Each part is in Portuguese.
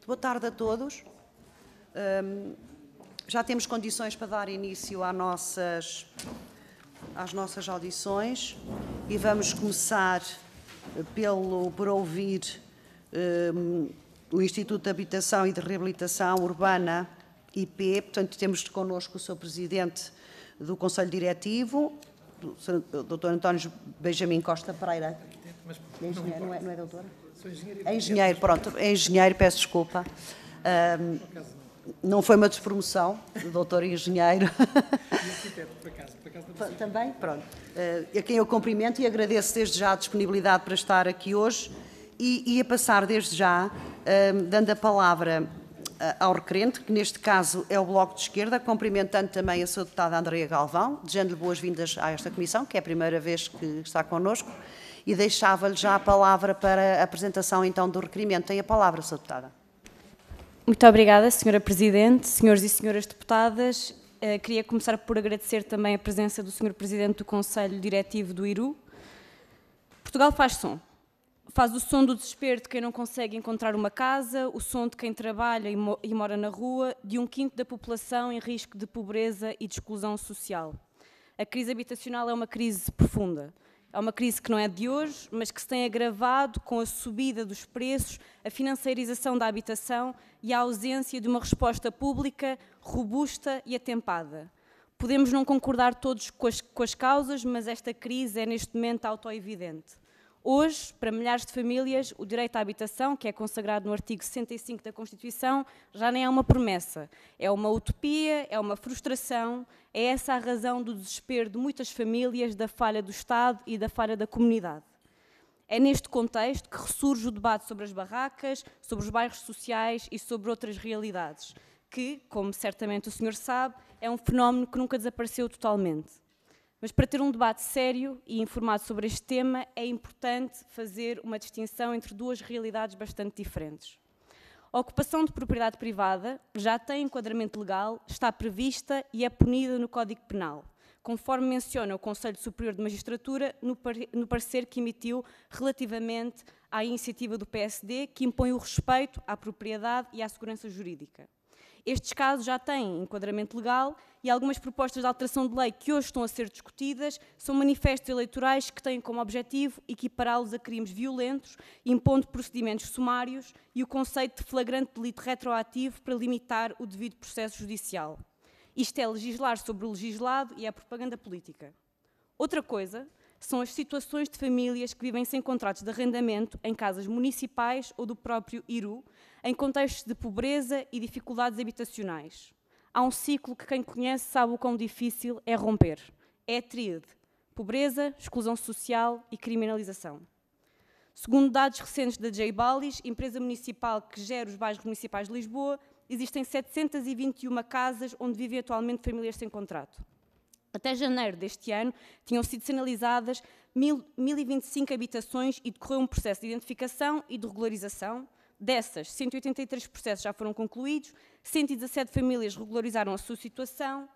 Boa tarde a todos. Já temos condições para dar início às nossas audições e vamos começar por ouvir o Instituto de Habitação e de Reabilitação Urbana, IP. Portanto, temos connosco o Sr. Presidente do Conselho Diretivo, o Dr. António Benjamin Costa Pereira. É engenheiro, não é doutora? Sou engenheiro. É engenheiro, pronto, é engenheiro, peço desculpa. Não foi uma despromoção, doutor engenheiro. E arquiteto, por acaso. Também, pronto. A quem eu cumprimento e agradeço desde já a disponibilidade para estar aqui hoje e a passar desde já, dando a palavra ao requerente, que neste caso é o Bloco de Esquerda, cumprimentando também a sua deputada Andreia Galvão, desejando-lhe boas-vindas a esta comissão, que é a primeira vez que está connosco, e deixava-lhe já a palavra para a apresentação então do requerimento. Tem a palavra, sua deputada. Muito obrigada, Sra. Presidente, senhores e senhoras deputadas. Queria começar por agradecer também a presença do Sr. Presidente do Conselho Diretivo do IRU. Portugal faz som. Faz o som do desespero de quem não consegue encontrar uma casa, o som de quem trabalha e mora na rua, de 1/5 da população em risco de pobreza e de exclusão social. A crise habitacional é uma crise profunda. É uma crise que não é de hoje, mas que se tem agravado com a subida dos preços, a financiarização da habitação e a ausência de uma resposta pública robusta e atempada. Podemos não concordar todos com as causas, mas esta crise é neste momento autoevidente. Hoje, para milhares de famílias, o direito à habitação, que é consagrado no artigo 65 da Constituição, já nem é uma promessa, é uma utopia, é uma frustração, é essa a razão do desespero de muitas famílias, da falha do Estado e da falha da comunidade. É neste contexto que ressurge o debate sobre as barracas, sobre os bairros sociais e sobre outras realidades, que, como certamente o senhor sabe, é um fenómeno que nunca desapareceu totalmente. Mas para ter um debate sério e informado sobre este tema, é importante fazer uma distinção entre duas realidades bastante diferentes. A ocupação de propriedade privada já tem enquadramento legal, está prevista e é punida no Código Penal, conforme menciona o Conselho Superior de Magistratura no parecer que emitiu relativamente à iniciativa do PSD, que impõe o respeito à propriedade e à segurança jurídica. Estes casos já têm enquadramento legal e algumas propostas de alteração de lei que hoje estão a ser discutidas são manifestos eleitorais que têm como objetivo equipará-los a crimes violentos, impondo procedimentos sumários e o conceito de flagrante delito retroativo para limitar o devido processo judicial. Isto é legislar sobre o legislado e é propaganda política. Outra coisa são as situações de famílias que vivem sem contratos de arrendamento em casas municipais ou do próprio IRU, em contextos de pobreza e dificuldades habitacionais. Há um ciclo que quem conhece sabe o quão difícil é romper. É a tríade: pobreza, exclusão social e criminalização. Segundo dados recentes da J Ballis, empresa municipal que gera os bairros municipais de Lisboa, existem 721 casas onde vivem atualmente famílias sem contrato. Até janeiro deste ano, tinham sido sinalizadas 1.025 habitações e decorreu um processo de identificação e de regularização. Dessas, 183 processos já foram concluídos, 117 famílias regularizaram a sua situação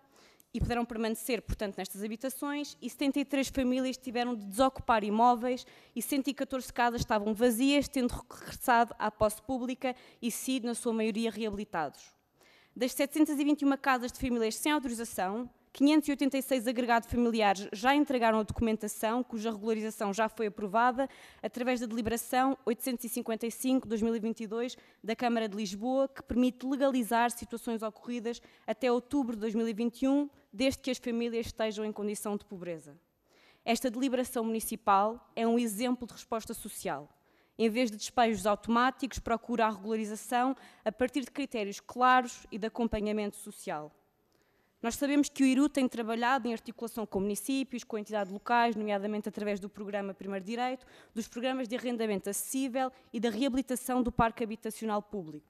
e puderam permanecer, portanto, nestas habitações, e 73 famílias tiveram de desocupar imóveis e 114 casas estavam vazias, tendo regressado à posse pública e sido, na sua maioria, reabilitados. Das 721 casas de famílias sem autorização, 586 agregados familiares já entregaram a documentação, cuja regularização já foi aprovada, através da deliberação 855/2022 da Câmara de Lisboa, que permite legalizar situações ocorridas até outubro de 2021, desde que as famílias estejam em condição de pobreza. Esta deliberação municipal é um exemplo de resposta social. Em vez de despejos automáticos, procura a regularização a partir de critérios claros e de acompanhamento social. Nós sabemos que o IRU tem trabalhado em articulação com municípios, com entidades locais, nomeadamente através do programa Primeiro Direito, dos programas de arrendamento acessível e da reabilitação do parque habitacional público.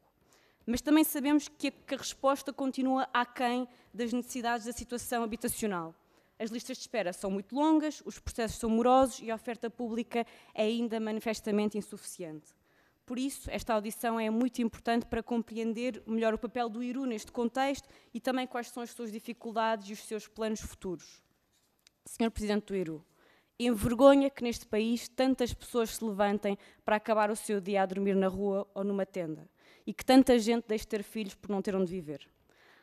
Mas também sabemos que a resposta continua aquém das necessidades da situação habitacional. As listas de espera são muito longas, os processos são morosos e a oferta pública é ainda manifestamente insuficiente. Por isso, esta audição é muito importante para compreender melhor o papel do IRU neste contexto e também quais são as suas dificuldades e os seus planos futuros. Sr. Presidente do IRU, envergonha que neste país tantas pessoas se levantem para acabar o seu dia a dormir na rua ou numa tenda. e que tanta gente deixe de ter filhos por não ter onde viver.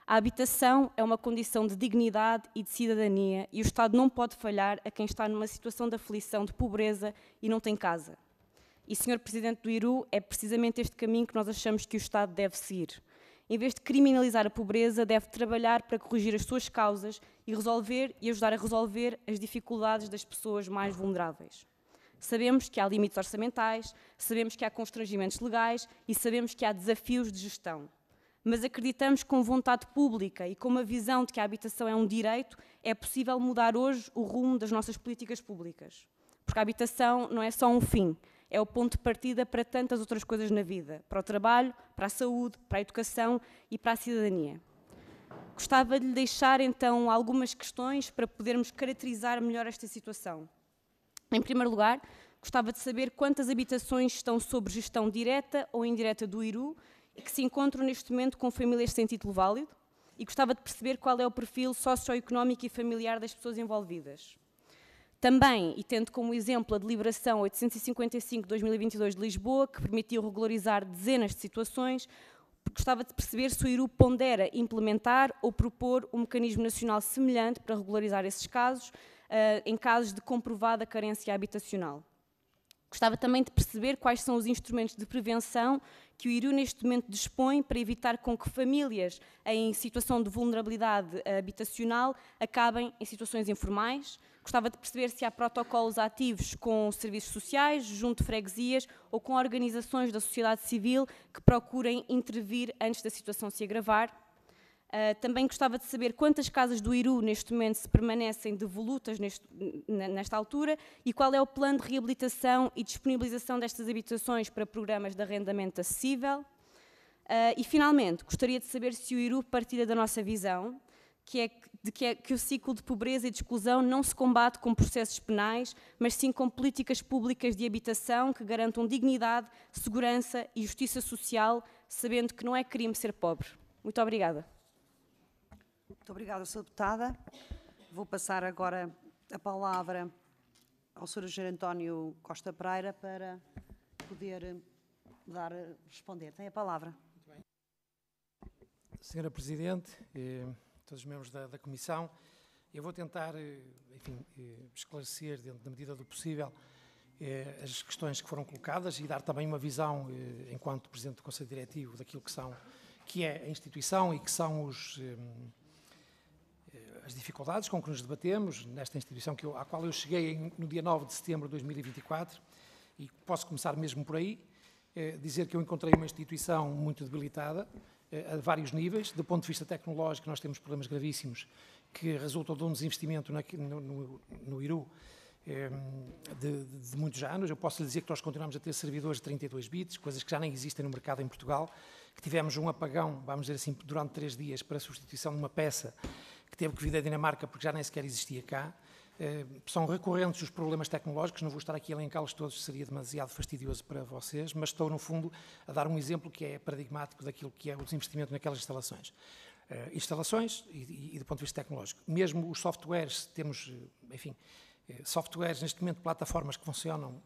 A habitação é uma condição de dignidade e de cidadania e o Estado não pode falhar a quem está numa situação de aflição, de pobreza e não tem casa. E, Sr. Presidente do IRU, é precisamente este caminho que nós achamos que o Estado deve seguir. Em vez de criminalizar a pobreza, deve trabalhar para corrigir as suas causas e resolver e ajudar a resolver as dificuldades das pessoas mais vulneráveis. Sabemos que há limites orçamentais, sabemos que há constrangimentos legais e sabemos que há desafios de gestão. Mas acreditamos que com vontade pública e com uma visão de que a habitação é um direito, é possível mudar hoje o rumo das nossas políticas públicas. Porque a habitação não é só um fim, é o ponto de partida para tantas outras coisas na vida, para o trabalho, para a saúde, para a educação e para a cidadania. Gostava de lhe deixar então algumas questões para podermos caracterizar melhor esta situação. Em primeiro lugar, gostava de saber quantas habitações estão sob gestão direta ou indireta do IRU e que se encontram neste momento com famílias sem título válido, e gostava de perceber qual é o perfil socioeconómico e familiar das pessoas envolvidas. Também, e tendo como exemplo a deliberação 855/2022 de Lisboa, que permitiu regularizar dezenas de situações, gostava de perceber se o IRU pondera implementar ou propor um mecanismo nacional semelhante para regularizar esses casos, em casos de comprovada carência habitacional. Gostava também de perceber quais são os instrumentos de prevenção que o IRU neste momento dispõe para evitar com que famílias em situação de vulnerabilidade habitacional acabem em situações informais. Gostava de perceber se há protocolos ativos com serviços sociais, junto de freguesias ou com organizações da sociedade civil que procurem intervir antes da situação se agravar. Também gostava de saber quantas casas do IRU neste momento se permanecem devolutas nesta altura e qual é o plano de reabilitação e disponibilização destas habitações para programas de arrendamento acessível. E, finalmente, gostaria de saber se o IRU partilha da nossa visão, que o ciclo de pobreza e de exclusão não se combate com processos penais, mas sim com políticas públicas de habitação que garantam dignidade, segurança e justiça social, sabendo que não é crime ser pobre. Muito obrigada. Muito obrigada, Sra. Deputada. Vou passar agora a palavra ao Sr. Engenheiro António Costa Pereira para poder responder. Tem a palavra. Muito bem. Senhora Presidente, todos os membros da Comissão, eu vou tentar, enfim, esclarecer, dentro da medida do possível, as questões que foram colocadas e dar também uma visão, enquanto Presidente do Conselho Diretivo, daquilo que é a instituição e que são as dificuldades com que nos debatemos nesta instituição à qual eu cheguei no dia 9 de setembro de 2024, e posso começar mesmo por aí, dizer que eu encontrei uma instituição muito debilitada, a vários níveis. Do ponto de vista tecnológico, nós temos problemas gravíssimos que resultam de um desinvestimento no IRU de muitos anos. Eu posso lhe dizer que nós continuamos a ter servidores de 32 bits, coisas que já nem existem no mercado em Portugal, que tivemos um apagão, vamos dizer assim, durante 3 dias para a substituição de uma peça que teve que vir da Dinamarca porque já nem sequer existia cá. São recorrentes os problemas tecnológicos, não vou estar aqui a elencá-los todos, seria demasiado fastidioso para vocês, mas estou, no fundo, a dar um exemplo que é paradigmático daquilo que é o desinvestimento naquelas instalações. Instalações e do ponto de vista tecnológico. Mesmo os softwares, temos, enfim, softwares, neste momento, plataformas que funcionam,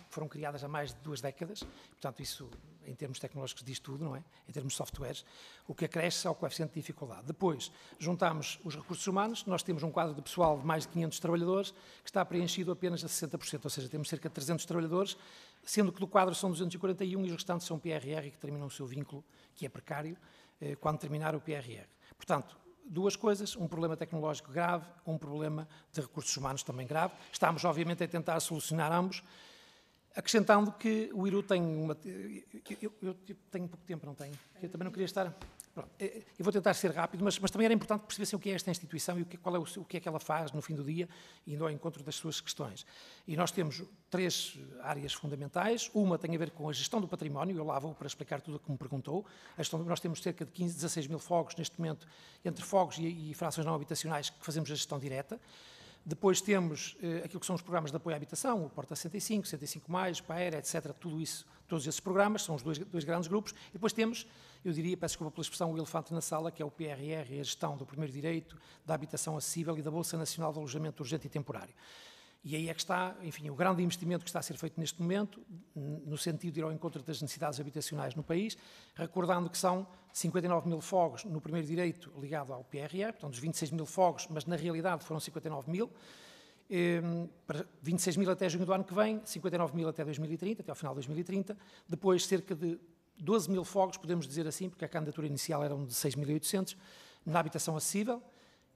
foram criadas há mais de 2 décadas, portanto, isso, em termos tecnológicos, diz tudo, não é? Em termos de softwares, o que acresce ao coeficiente de dificuldade. Depois, juntamos os recursos humanos, nós temos um quadro de pessoal de mais de 500 trabalhadores, que está preenchido apenas a 60%, ou seja, temos cerca de 300 trabalhadores, sendo que do quadro são 241 e os restantes são PRR que terminam o seu vínculo, que é precário, quando terminar o PRR. Portanto, 2 coisas, um problema tecnológico grave, um problema de recursos humanos também grave. Estamos, obviamente, a tentar solucionar ambos, acrescentando que o IRU tem uma... Eu tenho pouco tempo, não tenho? Eu também não queria estar... Pronto, eu vou tentar ser rápido, mas também era importante perceber o que é esta instituição e o que é que ela faz no fim do dia, indo ao encontro das suas questões. E nós temos 3 áreas fundamentais. Uma tem a ver com a gestão do património, eu lá vou para explicar tudo o que me perguntou. Nós temos cerca de 16 mil fogos neste momento, entre fogos e frações não habitacionais, que fazemos a gestão direta. Depois temos aquilo que são os programas de apoio à habitação, o Porta 65, 65+, PAERA, etc. Tudo isso, todos esses programas, são os dois grandes grupos. E depois temos, eu diria, peço desculpa pela expressão, o elefante na sala, que é o PRR, a gestão do primeiro direito, da habitação acessível e da Bolsa Nacional de Alojamento Urgente e Temporário. E aí é que está, enfim, o grande investimento que está a ser feito neste momento, no sentido de ir ao encontro das necessidades habitacionais no país, recordando que são 59 mil fogos no primeiro direito ligado ao PRR, portanto, os 26 mil fogos, mas na realidade foram 59 mil, para 26 mil até junho do ano que vem, 59 mil até 2030, até ao final de 2030, depois cerca de 12 mil fogos, podemos dizer assim, porque a candidatura inicial era de 6.800, na habitação acessível,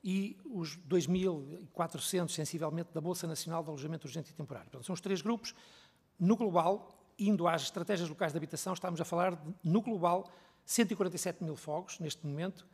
e os 2.400, sensivelmente, da Bolsa Nacional de Alojamento Urgente e Temporário. Portanto, são os 3 grupos. No global, indo às estratégias locais de habitação, estamos a falar, no global, 147 mil fogos, neste momento,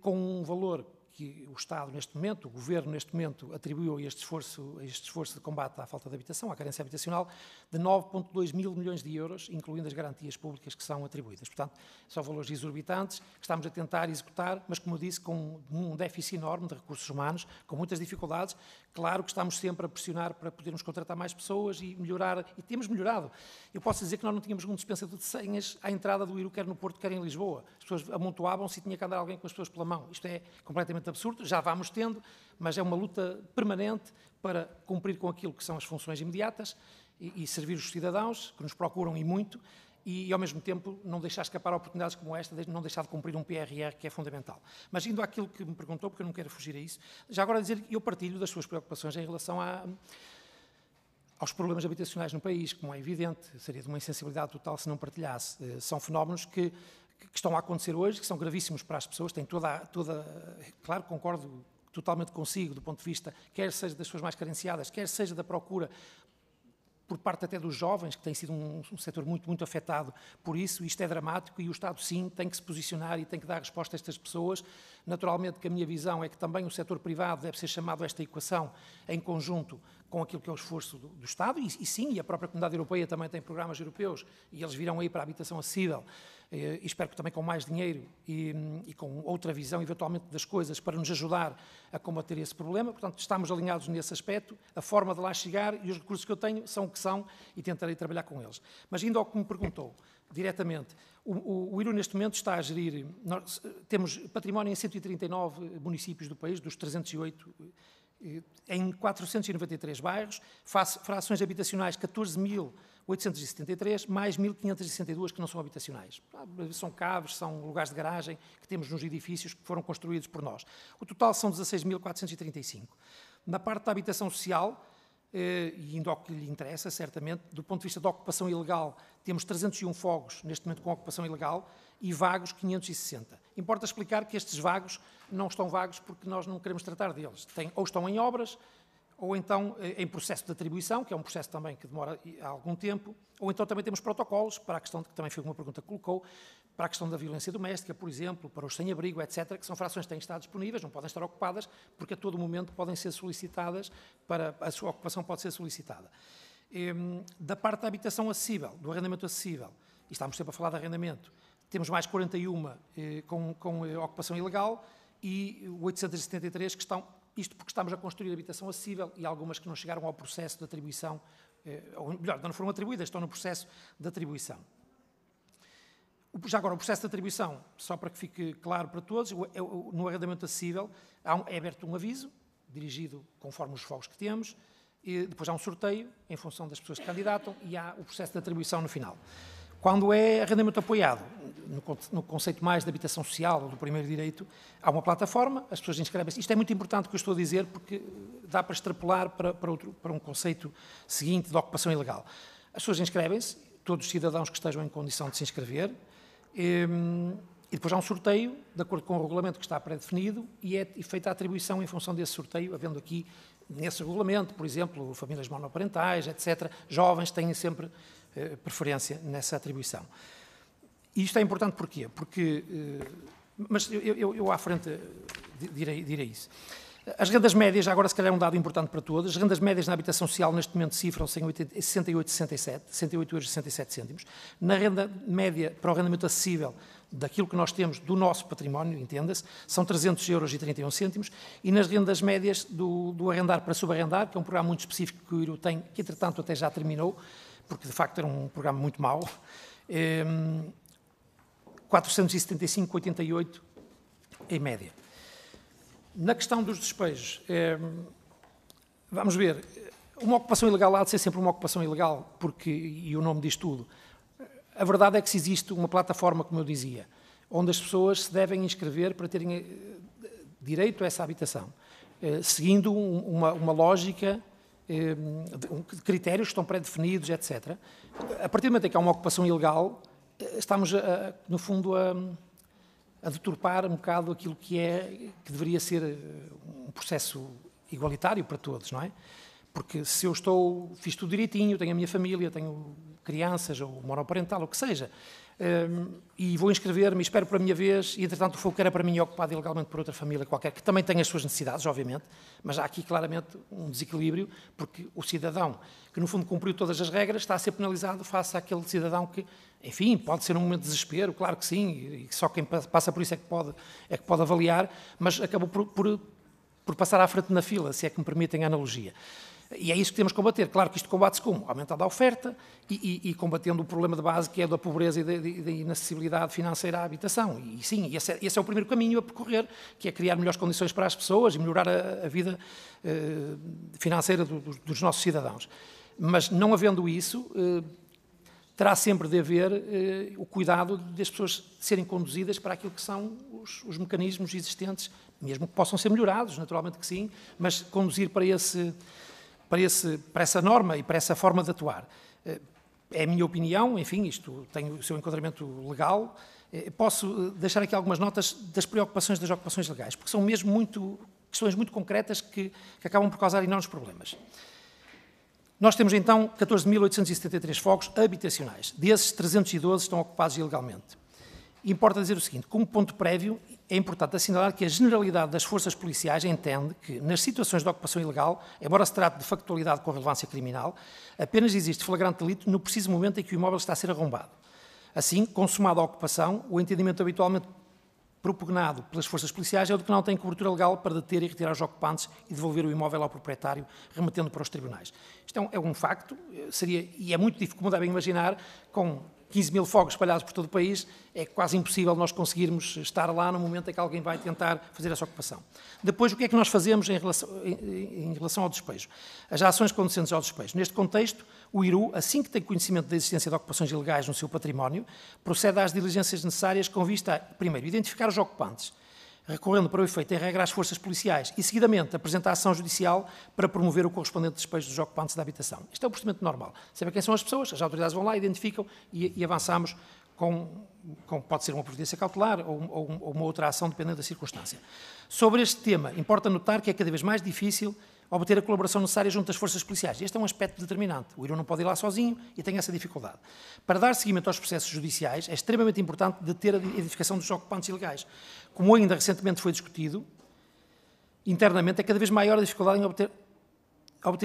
com um valor que o Estado, neste momento, o Governo, neste momento, atribuiu a este esforço de combate à falta de habitação, à carência habitacional, de 9,2 mil milhões de euros, incluindo as garantias públicas que são atribuídas. Portanto, são valores exorbitantes que estamos a tentar executar, mas, como eu disse, com um déficit enorme de recursos humanos, com muitas dificuldades. Claro que estamos sempre a pressionar para podermos contratar mais pessoas e melhorar, e temos melhorado. Eu posso dizer que nós não tínhamos um dispensador de senhas à entrada do IRU, quer no Porto, quer em Lisboa. As pessoas amontoavam-se e tinha que andar alguém com as pessoas pela mão. Isto é completamente absurdo, já vamos tendo, mas é uma luta permanente para cumprir com aquilo que são as funções imediatas e servir os cidadãos, que nos procuram e muito, e ao mesmo tempo não deixar escapar oportunidades como esta, não deixar de cumprir um PRR que é fundamental. Mas indo àquilo que me perguntou, porque eu não quero fugir a isso, já agora dizer que eu partilho das suas preocupações em relação aos problemas habitacionais no país, como é evidente, seria de uma insensibilidade total se não partilhasse. São fenómenos que estão a acontecer hoje, que são gravíssimos para as pessoas, têm claro, concordo totalmente consigo, do ponto de vista, quer seja das pessoas mais carenciadas, quer seja da procura por parte até dos jovens, que tem sido um setor muito, muito afetado por isso. Isto é dramático e o Estado, sim, tem que se posicionar e tem que dar resposta a estas pessoas. Naturalmente que a minha visão é que também o setor privado deve ser chamado a esta equação em conjunto com aquilo que é o esforço do Estado, e sim, a própria Comunidade Europeia também tem programas europeus, e eles virão aí para a habitação acessível, e espero que também com mais dinheiro e com outra visão, eventualmente, das coisas, para nos ajudar a combater esse problema. Portanto, estamos alinhados nesse aspecto, a forma de lá chegar e os recursos que eu tenho são o que são, e tentarei trabalhar com eles. Mas indo ao que me perguntou, diretamente, o IRU neste momento está a gerir, temos património em 139 municípios do país, dos 308, em 493 bairros, frações habitacionais 14.873, mais 1.562 que não são habitacionais. São caves, são lugares de garagem que temos nos edifícios que foram construídos por nós. O total são 16.435. Na parte da habitação social, e indo ao que lhe interessa, certamente, do ponto de vista da ocupação ilegal, temos 301 fogos, neste momento, com ocupação ilegal, e vagos 560. Importa explicar que estes vagos não estão vagos porque nós não queremos tratar deles. Ou estão em obras, ou então em processo de atribuição, que é um processo também que demora algum tempo, ou então também temos protocolos para a questão, que também foi uma pergunta que colocou, para a questão da violência doméstica, por exemplo, para os sem-abrigo, etc., que são frações que têm estado disponíveis, não podem estar ocupadas, porque a todo momento podem ser solicitadas, a sua ocupação pode ser solicitada. Da parte da habitação acessível, do arrendamento acessível, e estamos sempre a falar de arrendamento, temos mais 41 com ocupação ilegal e 873 que estão, isto porque estamos a construir habitação acessível e algumas que não chegaram ao processo de atribuição, ou melhor, não foram atribuídas, estão no processo de atribuição. Já agora, o processo de atribuição, só para que fique claro para todos, no arrendamento acessível é aberto um aviso, dirigido conforme os fogos que temos, e depois há um sorteio em função das pessoas que candidatam e há o processo de atribuição no final. Quando é arrendamento apoiado, no conceito mais de habitação social ou do primeiro direito, há uma plataforma, as pessoas inscrevem-se. Isto é muito importante o que eu estou a dizer, porque dá para extrapolar para um conceito seguinte de ocupação ilegal. As pessoas inscrevem-se, todos os cidadãos que estejam em condição de se inscrever, e depois há um sorteio, de acordo com o regulamento que está pré-definido, e é feita a atribuição em função desse sorteio, havendo aqui, nesse regulamento, por exemplo, famílias monoparentais, etc., jovens têm sempre preferência nessa atribuição. E isto é importante porquê? Porque, mas eu à frente direi isso. As rendas médias, agora se calhar é um dado importante para todos, as rendas médias na habitação social neste momento cifram-se em 68,67 cêntimos. Na renda média para o arrendamento acessível daquilo que nós temos do nosso património, entenda-se, são 300,31 €, e nas rendas médias do arrendar para subarrendar, que é um programa muito específico que o IRU tem, que entretanto até já terminou, porque de facto era um programa muito mau, 475,88 em média. Na questão dos despejos, Vamos ver, uma ocupação ilegal há de ser sempre uma ocupação ilegal, porque, e o nome diz tudo, a verdade é que se existe uma plataforma, como eu dizia, onde as pessoas se devem inscrever para terem direito a essa habitação, seguindo uma lógica de critérios que estão pré-definidos, etc. A partir do momento em que há uma ocupação ilegal, estamos, no fundo, a deturpar um bocado aquilo que deveria ser um processo igualitário para todos, não é? Porque se eu fiz tudo direitinho, tenho a minha família, tenho crianças, ou monoparental, ou o que seja, e vou inscrever-me, espero para a minha vez, e entretanto o fogo que era para mim é ocupado ilegalmente por outra família qualquer, que também tem as suas necessidades, obviamente, mas há aqui claramente um desequilíbrio, porque o cidadão que no fundo cumpriu todas as regras está a ser penalizado face àquele cidadão que, enfim, pode ser um momento de desespero, claro que sim, e só quem passa por isso é que pode avaliar, mas acabou por passar à frente na fila, se é que me permitem a analogia. E é isso que temos que combater. Claro que isto combate-se como? Aumentando a oferta e combatendo o problema de base que é da pobreza e da inacessibilidade financeira à habitação. E sim, esse é o primeiro caminho a percorrer, que é criar melhores condições para as pessoas e melhorar a vida financeira dos nossos cidadãos. Mas não havendo isso, terá sempre de haver o cuidado das pessoas serem conduzidas para aquilo que são os mecanismos existentes, mesmo que possam ser melhorados, naturalmente que sim, mas conduzir para essa norma e para essa forma de atuar. É a minha opinião, enfim, isto tem o seu enquadramento legal. Posso deixar aqui algumas notas das preocupações das ocupações legais, porque são mesmo questões muito concretas que acabam por causar enormes problemas. Nós temos então 14.873 fogos habitacionais. Desses, 312 estão ocupados ilegalmente. Importa dizer o seguinte, como ponto prévio, é importante assinalar que a generalidade das forças policiais entende que, nas situações de ocupação ilegal, embora se trate de factualidade com relevância criminal, apenas existe flagrante delito no preciso momento em que o imóvel está a ser arrombado. Assim, consumada a ocupação, o entendimento habitualmente propugnado pelas forças policiais é o de que não tem cobertura legal para deter e retirar os ocupantes e devolver o imóvel ao proprietário, remetendo para os tribunais. Isto é um facto, e é muito difícil, como devem imaginar, com 15.000 fogos espalhados por todo o país, é quase impossível nós conseguirmos estar lá no momento em que alguém vai tentar fazer essa ocupação. Depois, o que é que nós fazemos em relação ao despejo? As ações conduzentes ao despejo. Neste contexto, o IRU, assim que tem conhecimento da existência de ocupações ilegais no seu património, procede às diligências necessárias com vista a, primeiro, identificar os ocupantes, recorrendo para o efeito em regra às forças policiais e, seguidamente, apresenta a ação judicial para promover o correspondente despejo dos ocupantes da habitação. Isto é o procedimento normal. Saber quem são as pessoas, as autoridades vão lá, identificam e avançamos pode ser uma providência cautelar ou uma outra ação, dependendo da circunstância. Sobre este tema, importa notar que é cada vez mais difícil obter a colaboração necessária junto às forças policiais. Este é um aspecto determinante. O IRU não pode ir lá sozinho e tem essa dificuldade. Para dar seguimento aos processos judiciais, é extremamente importante deter a identificação dos ocupantes ilegais. Como ainda recentemente foi discutido, internamente é cada vez maior a dificuldade em obter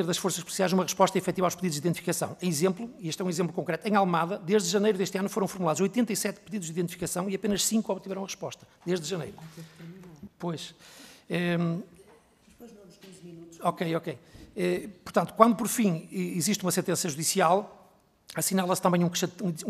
das forças policiais uma resposta efetiva aos pedidos de identificação. Exemplo, e este é um exemplo concreto, em Almada, desde janeiro deste ano foram formulados 87 pedidos de identificação e apenas 5 obtiveram a resposta, desde janeiro. Pois. Ok. Portanto, quando por fim existe uma sentença judicial, assinala-se também uma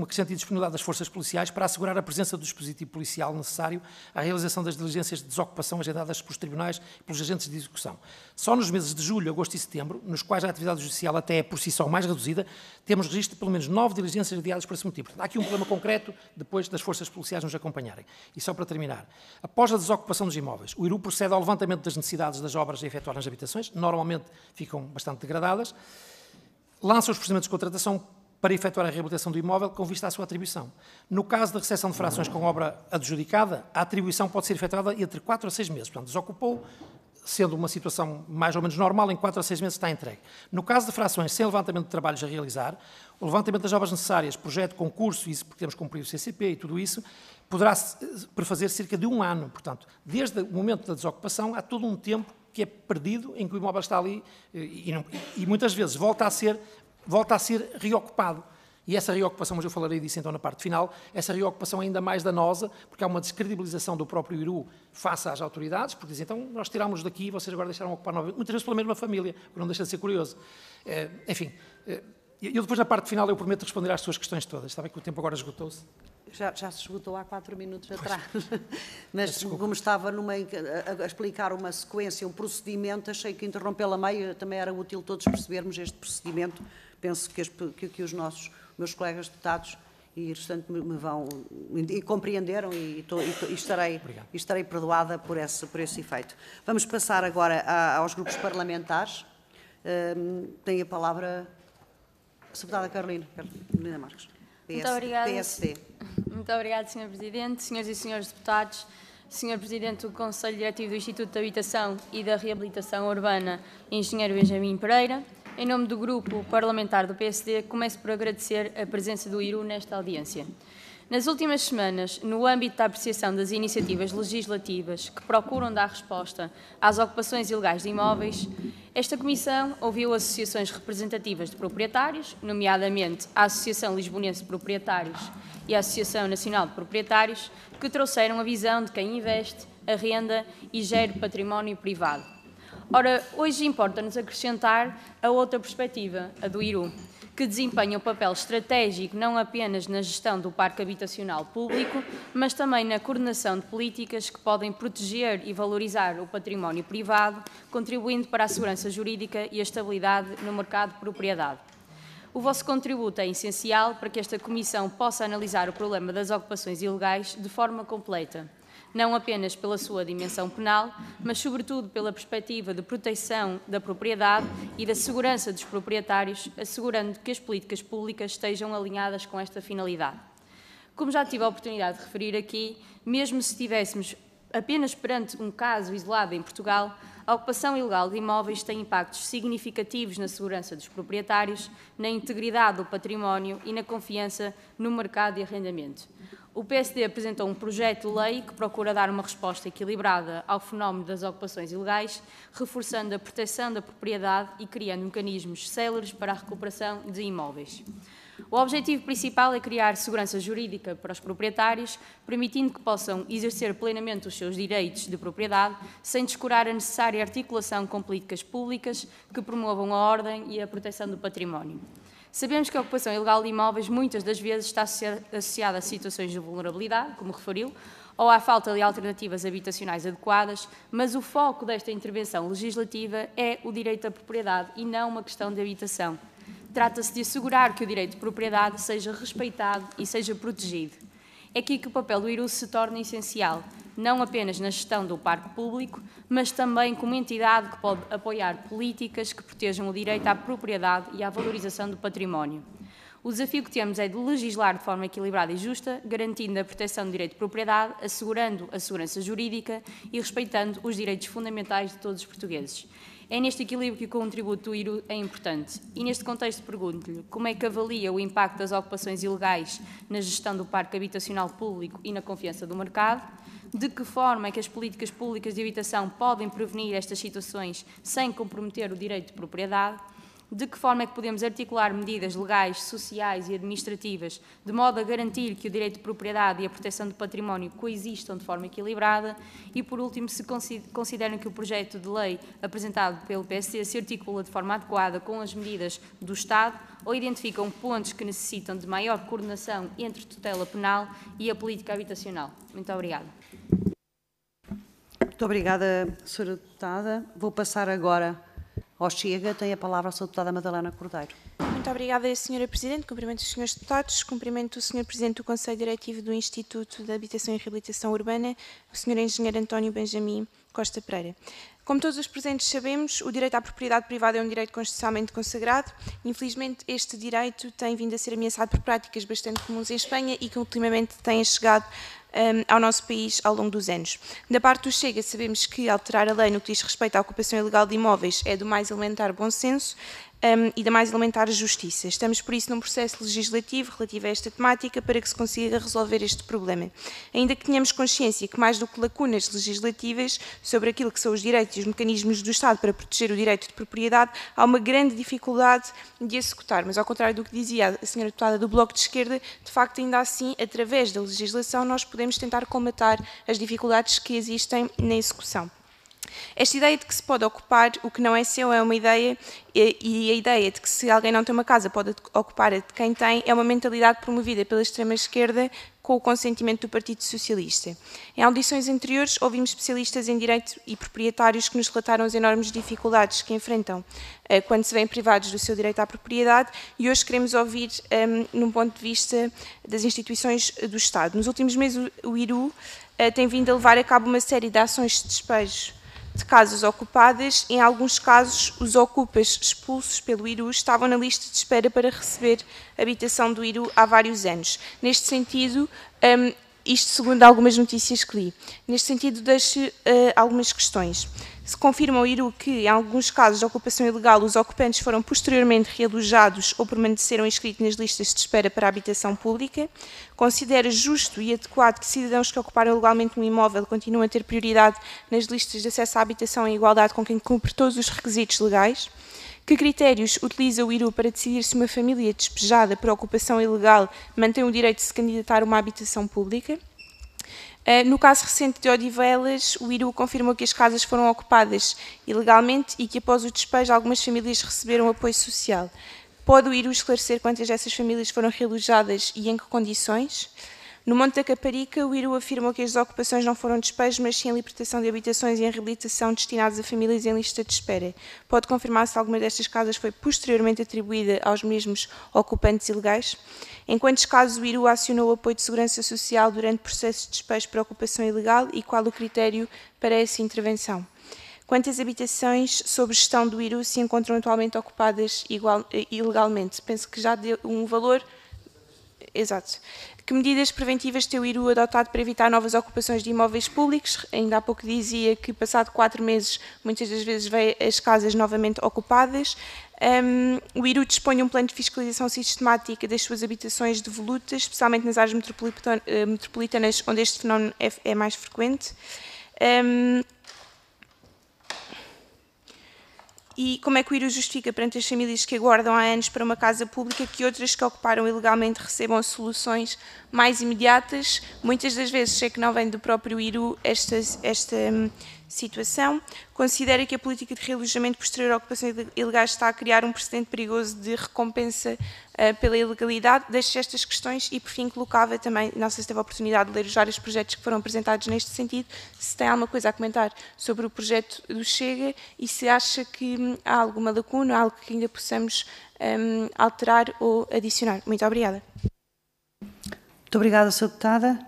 crescente disponibilidade das forças policiais para assegurar a presença do dispositivo policial necessário à realização das diligências de desocupação agendadas pelos tribunais e pelos agentes de execução. Só nos meses de julho, agosto e setembro, nos quais a atividade judicial até é por si só mais reduzida, temos registro de pelo menos 9 diligências adiadas por esse motivo. Portanto, há aqui um problema concreto depois das forças policiais nos acompanharem. E só para terminar, após a desocupação dos imóveis, o IRU procede ao levantamento das necessidades das obras a efetuar nas habitações, normalmente ficam bastante degradadas, lança os procedimentos de contratação para efetuar a reabilitação do imóvel com vista à sua atribuição. No caso da recepção de frações com obra adjudicada, a atribuição pode ser efetuada entre 4 a 6 meses. Portanto, desocupou, sendo uma situação mais ou menos normal, em 4 a 6 meses está entregue. No caso de frações sem levantamento de trabalhos a realizar, o levantamento das obras necessárias, projeto, concurso, isso porque temos que cumprir o CCP e tudo isso, poderá prefazer cerca de 1 ano. Portanto, desde o momento da desocupação, há todo um tempo que é perdido em que o imóvel está ali e muitas vezes volta a ser reocupado. E essa reocupação, mas eu falarei disso então na parte final, essa reocupação é ainda mais danosa, porque há uma descredibilização do próprio IRU face às autoridades, porque dizem, então, nós tirámos daqui e vocês agora deixaram ocupar novamente, muitas vezes pela mesma família, o que não deixa de ser curioso. Enfim, Eu depois, na parte final, eu prometo responder às suas questões todas. Está bem que o tempo agora esgotou-se? Já se esgotou há 4 minutos atrás. Mas como estava a explicar uma sequência, um procedimento, achei que interrompê-la a meio também era útil todos percebermos este procedimento. Penso que os meus colegas deputados e restante me vão e compreenderam e estarei perdoada por esse efeito. Vamos passar agora aos grupos parlamentares. Tem a palavra a deputada Carolina Marques. Muito obrigada. PSD. Muito obrigada, Sr. Presidente, senhoras e senhores deputados, Sr. Presidente do Conselho Diretivo do Instituto de Habitação e da Reabilitação Urbana, Engenheiro Benjamin Pereira. Em nome do Grupo Parlamentar do PSD, começo por agradecer a presença do IRU nesta audiência. Nas últimas semanas, no âmbito da apreciação das iniciativas legislativas que procuram dar resposta às ocupações ilegais de imóveis, esta Comissão ouviu associações representativas de proprietários, nomeadamente a Associação Lisbonense de Proprietários e a Associação Nacional de Proprietários, que trouxeram a visão de quem investe, arrenda e gera património privado. Ora, hoje importa-nos acrescentar a outra perspectiva, a do IRU, que desempenha um papel estratégico não apenas na gestão do parque habitacional público, mas também na coordenação de políticas que podem proteger e valorizar o património privado, contribuindo para a segurança jurídica e a estabilidade no mercado de propriedade. O vosso contributo é essencial para que esta Comissão possa analisar o problema das ocupações ilegais de forma completa, não apenas pela sua dimensão penal, mas sobretudo pela perspectiva de proteção da propriedade e da segurança dos proprietários, assegurando que as políticas públicas estejam alinhadas com esta finalidade. Como já tive a oportunidade de referir aqui, mesmo se estivéssemos apenas perante um caso isolado em Portugal, a ocupação ilegal de imóveis tem impactos significativos na segurança dos proprietários, na integridade do património e na confiança no mercado de arrendamento. O PSD apresentou um projeto de lei que procura dar uma resposta equilibrada ao fenómeno das ocupações ilegais, reforçando a proteção da propriedade e criando mecanismos céleres para a recuperação de imóveis. O objetivo principal é criar segurança jurídica para os proprietários, permitindo que possam exercer plenamente os seus direitos de propriedade, sem descurar a necessária articulação com políticas públicas que promovam a ordem e a proteção do património. Sabemos que a ocupação ilegal de imóveis muitas das vezes está associada a situações de vulnerabilidade, como referiu, ou à falta de alternativas habitacionais adequadas, mas o foco desta intervenção legislativa é o direito à propriedade e não uma questão de habitação. Trata-se de assegurar que o direito de propriedade seja respeitado e seja protegido. É aqui que o papel do IRU se torna essencial, não apenas na gestão do parque público, mas também como entidade que pode apoiar políticas que protejam o direito à propriedade e à valorização do património. O desafio que temos é de legislar de forma equilibrada e justa, garantindo a proteção do direito de propriedade, assegurando a segurança jurídica e respeitando os direitos fundamentais de todos os portugueses. É neste equilíbrio que o contributo do IRU é importante. E neste contexto pergunto-lhe como é que avalia o impacto das ocupações ilegais na gestão do parque habitacional público e na confiança do mercado? De que forma é que as políticas públicas de habitação podem prevenir estas situações sem comprometer o direito de propriedade? De que forma é que podemos articular medidas legais, sociais e administrativas de modo a garantir que o direito de propriedade e a proteção do património coexistam de forma equilibrada? E, por último, se consideram que o projeto de lei apresentado pelo PSD se articula de forma adequada com as medidas do Estado ou identificam pontos que necessitam de maior coordenação entre a tutela penal e a política habitacional? Muito obrigada. Muito obrigada, Sra. Deputada. Vou passar agora ao Chega. Tem a palavra a Sra. Deputada Madalena Cordeiro. Muito obrigada, Sra. Presidente. Cumprimento os Srs. Deputados. Cumprimento o Sr. Presidente do Conselho Diretivo do Instituto de Habitação e Reabilitação Urbana, o Sr. Engenheiro António Benjamin Costa Pereira. Como todos os presentes sabemos, o direito à propriedade privada é um direito constitucionalmente consagrado. Infelizmente, este direito tem vindo a ser ameaçado por práticas bastante comuns em Espanha e que ultimamente têm chegado ao nosso país ao longo dos anos. Da parte do Chega, sabemos que alterar a lei no que diz respeito à ocupação ilegal de imóveis é do mais elementar bom senso e da mais elementar justiça. Estamos, por isso, num processo legislativo relativo a esta temática para que se consiga resolver este problema. Ainda que tenhamos consciência que, mais do que lacunas legislativas sobre aquilo que são os direitos e os mecanismos do Estado para proteger o direito de propriedade, há uma grande dificuldade de executar. Mas, ao contrário do que dizia a Sra. Deputada do Bloco de Esquerda, de facto, ainda assim, através da legislação, nós podemos tentar colmatar as dificuldades que existem na execução. Esta ideia de que se pode ocupar o que não é seu é uma ideia, e a ideia de que se alguém não tem uma casa pode ocupar a de quem tem, é uma mentalidade promovida pela extrema-esquerda com o consentimento do Partido Socialista. Em audições anteriores, ouvimos especialistas em direito e proprietários que nos relataram as enormes dificuldades que enfrentam quando se veem privados do seu direito à propriedade, e hoje queremos ouvir num ponto de vista das instituições do Estado. Nos últimos meses, o IRU tem vindo a levar a cabo uma série de ações de despejo de casas ocupadas. Em alguns casos, os ocupas expulsos pelo IRU estavam na lista de espera para receber habitação do IRU há vários anos. Neste sentido, isto segundo algumas notícias que li, neste sentido deixo algumas questões. Se confirma o IRU que, em alguns casos de ocupação ilegal, os ocupantes foram posteriormente realojados ou permaneceram inscritos nas listas de espera para a habitação pública? Considera justo e adequado que cidadãos que ocuparam ilegalmente um imóvel continuem a ter prioridade nas listas de acesso à habitação em igualdade com quem cumpre todos os requisitos legais? Que critérios utiliza o IRU para decidir se uma família despejada por ocupação ilegal mantém o direito de se candidatar a uma habitação pública? No caso recente de Odivelas, o IRU confirmou que as casas foram ocupadas ilegalmente e que após o despejo algumas famílias receberam apoio social. Pode o IRU esclarecer quantas dessas famílias foram realojadas e em que condições? No Monte da Caparica, o IRU afirmou que as ocupações não foram despejos, mas sim a libertação de habitações e em reabilitação destinadas a famílias em lista de espera. Pode confirmar se alguma destas casas foi posteriormente atribuída aos mesmos ocupantes ilegais? Em quantos casos o IRU acionou o apoio de segurança social durante processos de despejo por ocupação ilegal e qual o critério para essa intervenção? Quantas habitações sob gestão do IRU se encontram atualmente ocupadas ilegalmente? Penso que já deu um valor. Exato. Que medidas preventivas tem o IRU adotado para evitar novas ocupações de imóveis públicos? Ainda há pouco dizia que, passado 4 meses, muitas das vezes vê as casas novamente ocupadas. O IRU dispõe de um plano de fiscalização sistemática das suas habitações devolutas, especialmente nas áreas metropolitanas, onde este fenómeno é mais frequente. E como é que o IRU justifica perante as famílias que aguardam há anos para uma casa pública que outras que ocuparam ilegalmente recebam soluções mais imediatas? Muitas das vezes sei que não vem do próprio IRU esta situação. Considera que a política de realojamento posterior à ocupação ilegal está a criar um precedente perigoso de recompensa pela ilegalidade? Deixo estas questões e, por fim, colocava também, não sei se teve a oportunidade de ler os vários projetos que foram apresentados neste sentido, se tem alguma coisa a comentar sobre o projeto do Chega e se acha que há alguma lacuna, algo que ainda possamos alterar ou adicionar. Muito obrigada. Muito obrigada, Sra. Deputada.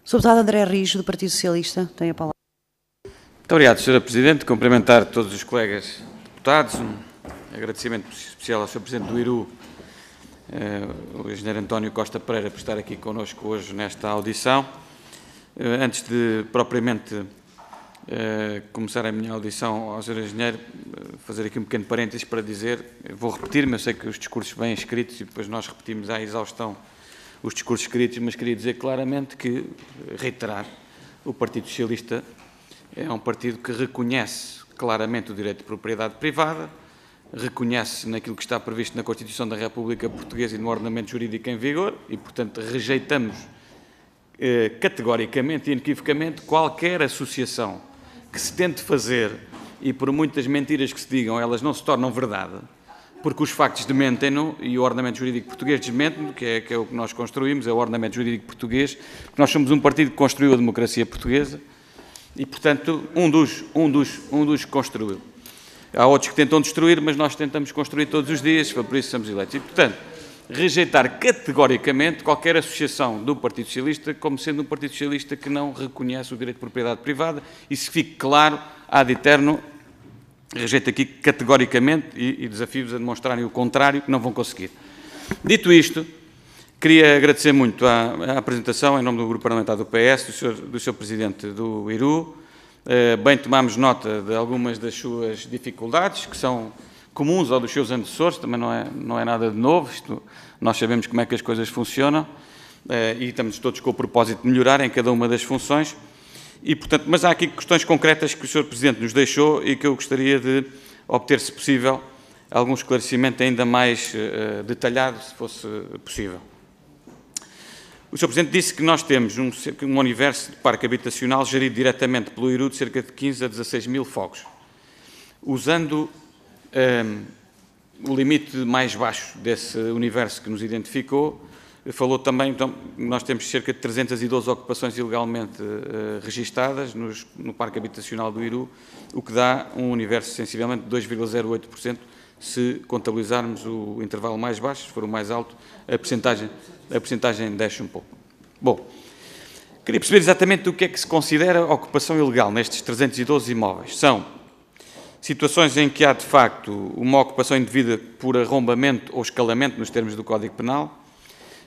Sra. Deputada André Rijo, do Partido Socialista, tem a palavra. Muito obrigado, Sra. Presidente. Cumprimentar todos os colegas deputados. Um agradecimento especial ao Sr. Presidente do IRU, o Engenheiro António Costa Pereira, por estar aqui connosco hoje nesta audição. Antes de propriamente começar a minha audição ao Sr. Engenheiro, fazer aqui um pequeno parênteses para dizer, vou repetir-me, eu sei que os discursos vêm escritos e depois nós repetimos à exaustão os discursos escritos, mas queria dizer claramente que, reiterar, o Partido Socialista é um partido que reconhece claramente o direito de propriedade privada, reconhece naquilo que está previsto na Constituição da República Portuguesa e no ordenamento jurídico em vigor e, portanto, rejeitamos categoricamente e inequivocamente qualquer associação que se tente fazer e, por muitas mentiras que se digam, elas não se tornam verdade, porque os factos desmentem-no e o ordenamento jurídico português desmente-no, que é o que nós construímos, é o ordenamento jurídico português, porque nós somos um partido que construiu a democracia portuguesa e, portanto, um dos que construiu. Há outros que tentam destruir, mas nós tentamos construir todos os dias, foi por isso que somos eleitos. E, portanto, rejeitar categoricamente qualquer associação do Partido Socialista como sendo um Partido Socialista que não reconhece o direito de propriedade privada, e se fique claro, ad eterno, rejeito aqui categoricamente e desafio-vos a demonstrarem o contrário, que não vão conseguir. Dito isto, queria agradecer muito a apresentação, em nome do Grupo Parlamentar do PS, do Sr. Presidente do IRU. Bem tomámos nota de algumas das suas dificuldades, que são comuns aos dos seus antecessores, também não é nada de novo, nós sabemos como é que as coisas funcionam e estamos todos com o propósito de melhorar em cada uma das funções. E, portanto, mas há aqui questões concretas que o Sr. Presidente nos deixou e que eu gostaria de obter, se possível, algum esclarecimento ainda mais detalhado, se fosse possível. O O Sr. Presidente disse que nós temos um universo de parque habitacional gerido diretamente pelo IRU de cerca de 15 a 16 mil fogos. Usando o limite mais baixo desse universo que nos identificou, falou também, então, nós temos cerca de 312 ocupações ilegalmente registadas no parque habitacional do IRU, o que dá um universo sensivelmente de 2,08%, se contabilizarmos o intervalo mais baixo, se for o mais alto, a percentagem desce um pouco. Bom, queria perceber exatamente o que é que se considera ocupação ilegal nestes 312 imóveis. São situações em que há, de facto, uma ocupação indevida por arrombamento ou escalamento, nos termos do Código Penal.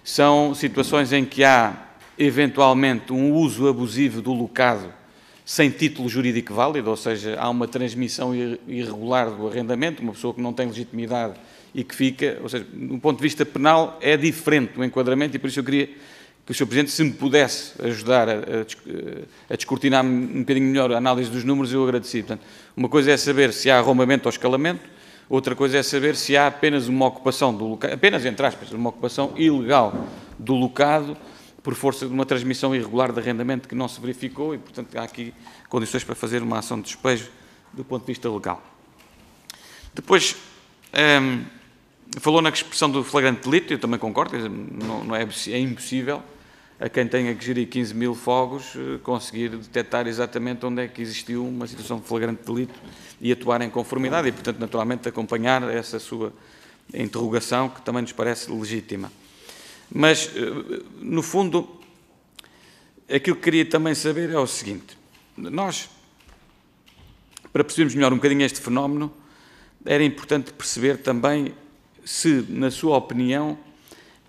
São situações em que há, eventualmente, um uso abusivo do locado sem título jurídico válido, ou seja, há uma transmissão irregular do arrendamento, uma pessoa que não tem legitimidade e que fica, ou seja, do ponto de vista penal é diferente o enquadramento e por isso eu queria que o Sr. Presidente, se me pudesse ajudar a descortinar um bocadinho melhor a análise dos números, eu agradeci. Portanto, uma coisa é saber se há arrombamento ou escalamento, outra coisa é saber se há apenas uma ocupação do locado, apenas entre aspas, uma ocupação ilegal do locado por força de uma transmissão irregular de arrendamento que não se verificou e, portanto, há aqui condições para fazer uma ação de despejo do ponto de vista legal. Depois, falou na expressão do flagrante delito, eu também concordo, não é impossível a quem tenha que gerir 15 mil fogos conseguir detectar exatamente onde é que existiu uma situação de flagrante delito e atuar em conformidade e, portanto, naturalmente, acompanhar essa sua interrogação, que também nos parece legítima. Mas, no fundo, aquilo que queria também saber é o seguinte. Nós, para percebermos melhor um bocadinho este fenómeno, era importante perceber também se, na sua opinião,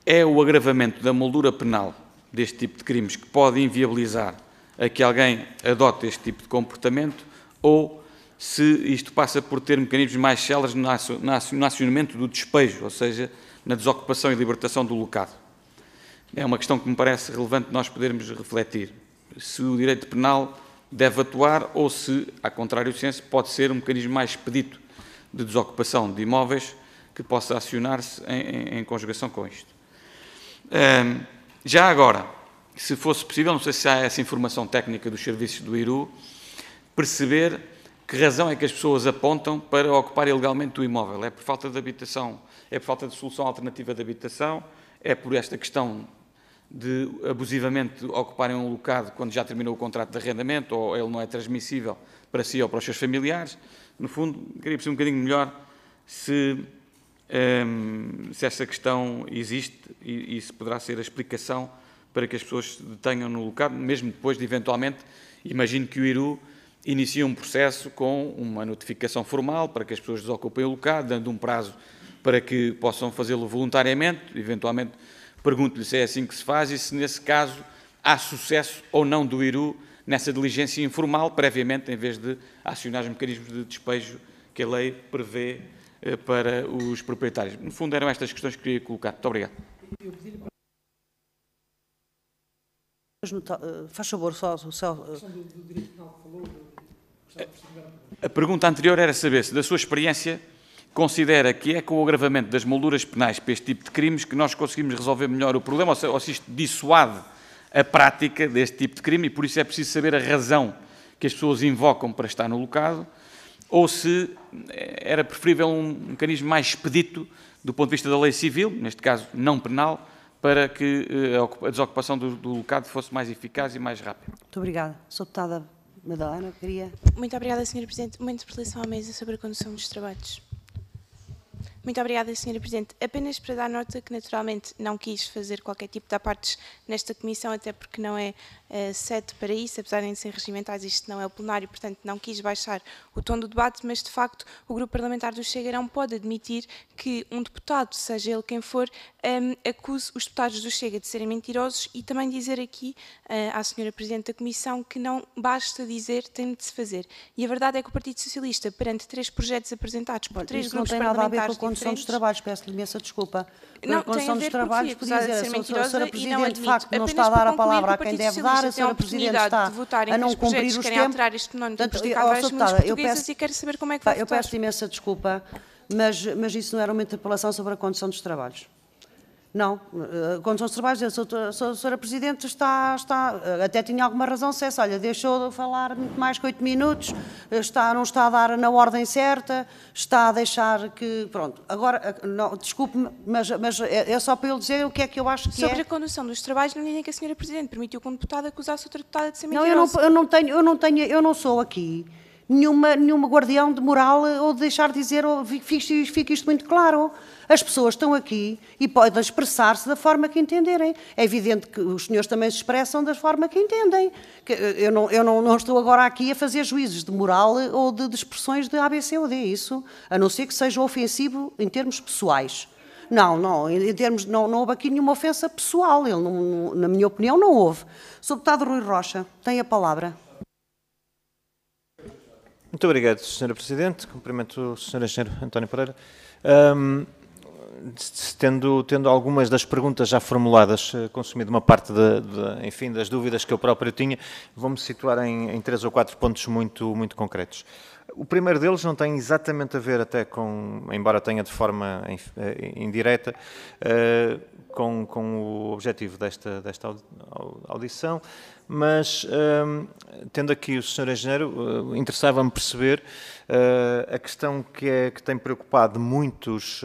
é o agravamento da moldura penal deste tipo de crimes que pode inviabilizar a que alguém adote este tipo de comportamento ou se isto passa por ter mecanismos mais céleres no acionamento do despejo, ou seja, na desocupação e libertação do locado. É uma questão que me parece relevante nós podermos refletir. Se o direito penal deve atuar ou se, a contrário senso, pode ser um mecanismo mais expedito de desocupação de imóveis que possa acionar-se em conjugação com isto. Já agora, se fosse possível, não sei se há essa informação técnica dos serviços do IRU, perceber que razão é que as pessoas apontam para ocupar ilegalmente o imóvel. É por falta de habitação, é por falta de solução alternativa de habitação, é por esta questão de abusivamente ocuparem um locado quando já terminou o contrato de arrendamento ou ele não é transmissível para si ou para os seus familiares. No fundo, queria perceber um bocadinho melhor se essa questão existe e se poderá ser a explicação para que as pessoas se detenham no locado, mesmo depois de, eventualmente, imagino que o IRU inicie um processo com uma notificação formal para que as pessoas desocupem o locado, dando um prazo para que possam fazê-lo voluntariamente, eventualmente pergunto-lhe se é assim que se faz e se, nesse caso, há sucesso ou não do IRU nessa diligência informal, previamente, em vez de acionar os mecanismos de despejo que a lei prevê para os proprietários. No fundo, eram estas questões que queria colocar. Muito obrigado. Faz favor, só... A pergunta anterior era saber se, da sua experiência, considera que é com o agravamento das molduras penais para este tipo de crimes que nós conseguimos resolver melhor o problema, ou se isto dissuade a prática deste tipo de crime e por isso é preciso saber a razão que as pessoas invocam para estar no locado, ou se era preferível um mecanismo mais expedito do ponto de vista da lei civil, neste caso não penal, para que a desocupação do locado fosse mais eficaz e mais rápida. Muito obrigada. Sra. Deputada Madalena, queria... Muito obrigada, Sra. Presidente. Uma interpelação à mesa sobre a condução dos trabalhos. Muito obrigada, Sra. Presidente. Apenas para dar nota que, naturalmente, não quis fazer qualquer tipo de apartes nesta comissão, até porque não é sede para isso, apesar de ser regimentais, isto não é o plenário, portanto, não quis baixar o tom do debate, mas, de facto, o Grupo Parlamentar do Chega não pode admitir que um deputado, seja ele quem for, acuse os deputados do Chega de serem mentirosos e também dizer aqui à Sra. Presidente da Comissão que não basta dizer, tem de se fazer. E a verdade é que o Partido Socialista, perante 3 projetos apresentados por 3 grupos parlamentares condução dos trabalhos, peço-lhe imensa desculpa. Não, a condução dos trabalhos, podia dizer, a Sra. Presidente, de facto, não está a dar a palavra a quem deve dar, a Sra. Presidente está a não cumprir os tempos. E quero saber como é que vai votar. Eu peço imensa desculpa, mas isso não era uma interpelação sobre a condução dos trabalhos. Não, condições de trabalho, a Sra. Presidente está, até tinha alguma razão se essa, olha, deixou de falar muito mais que 8 minutos, não está a dar na ordem certa, está a deixar que, pronto, agora, desculpe-me, mas é só para eu dizer o que é que eu acho que Sobre a condução dos trabalhos, não dizem que a Sra. Presidente permitiu que um deputado acusasse outra deputada de ser mentirosa. Não, eu não sou aqui nenhuma guardião de moral ou de deixar dizer, fique isto muito claro. As pessoas estão aqui e podem expressar-se da forma que entenderem. É evidente que os senhores também se expressam da forma que entendem. Eu não estou agora aqui a fazer juízos de moral ou de expressões de A, B, C ou D, isso, a não ser que seja ofensivo em termos pessoais. Não, em termos, não houve aqui nenhuma ofensa pessoal, na minha opinião não houve. Sr. Deputado Rui Rocha, tem a palavra. Muito obrigado, Sra. Presidente. Cumprimento o Sr. Engenheiro António Pereira. Tendo algumas das perguntas já formuladas, consumido uma parte enfim, das dúvidas que eu próprio tinha, vou-me situar em 3 ou 4 pontos muito concretos. O primeiro deles não tem exatamente a ver até com, embora tenha de forma indireta, com o objetivo desta audição, mas tendo aqui o Sr. Engenheiro, interessava-me perceber a questão que tem preocupado muitos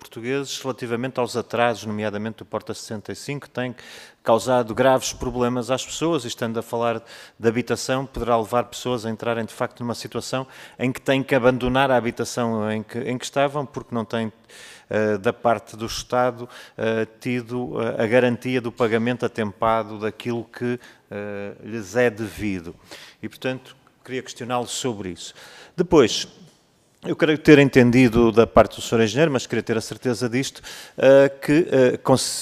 portugueses relativamente aos atrasos, nomeadamente do Porta 65, que tem causado graves problemas às pessoas, e estando a falar de habitação, poderá levar pessoas a entrarem de facto numa situação em que têm que abandonar a habitação em que estavam, porque não têm da parte do Estado tido a garantia do pagamento atempado daquilo que lhes é devido. E, portanto, queria questioná-lo sobre isso. Depois, eu creio ter entendido da parte do Sr. Engenheiro, mas queria ter a certeza disto, que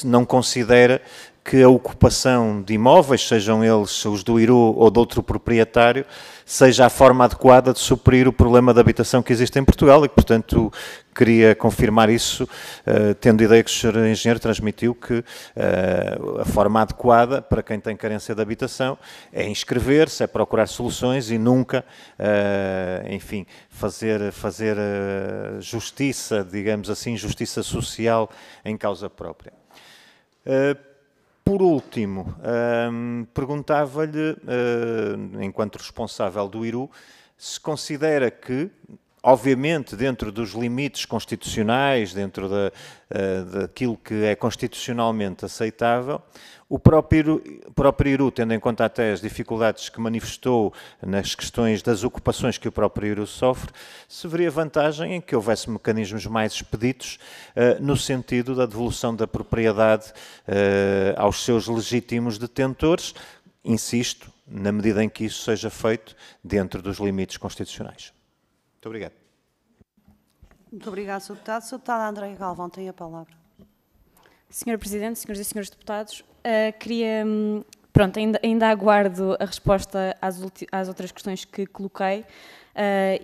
não considera que a ocupação de imóveis, sejam eles os do IRU ou de outro proprietário, seja a forma adequada de suprir o problema de habitação que existe em Portugal e que, portanto, queria confirmar isso, tendo ideia que o Sr. Engenheiro transmitiu que a forma adequada para quem tem carência de habitação é inscrever-se, é procurar soluções e nunca, enfim, fazer justiça, digamos assim, justiça social em causa própria. Por último, perguntava-lhe, enquanto responsável do IRU, se considera que, obviamente, dentro dos limites constitucionais, dentro daquilo que é constitucionalmente aceitável, o próprio IRU, tendo em conta até as dificuldades que manifestou nas questões das ocupações que o próprio IRU sofre, se veria vantagem em que houvesse mecanismos mais expeditos no sentido da devolução da propriedade aos seus legítimos detentores, insisto, na medida em que isso seja feito dentro dos limites constitucionais. Muito obrigado. Muito obrigado, Sr. Deputado. Sr. Deputado André Galvão tem a palavra. Sr. Presidente, Sras. e Srs. Deputados, queria, pronto, ainda aguardo a resposta às outras questões que coloquei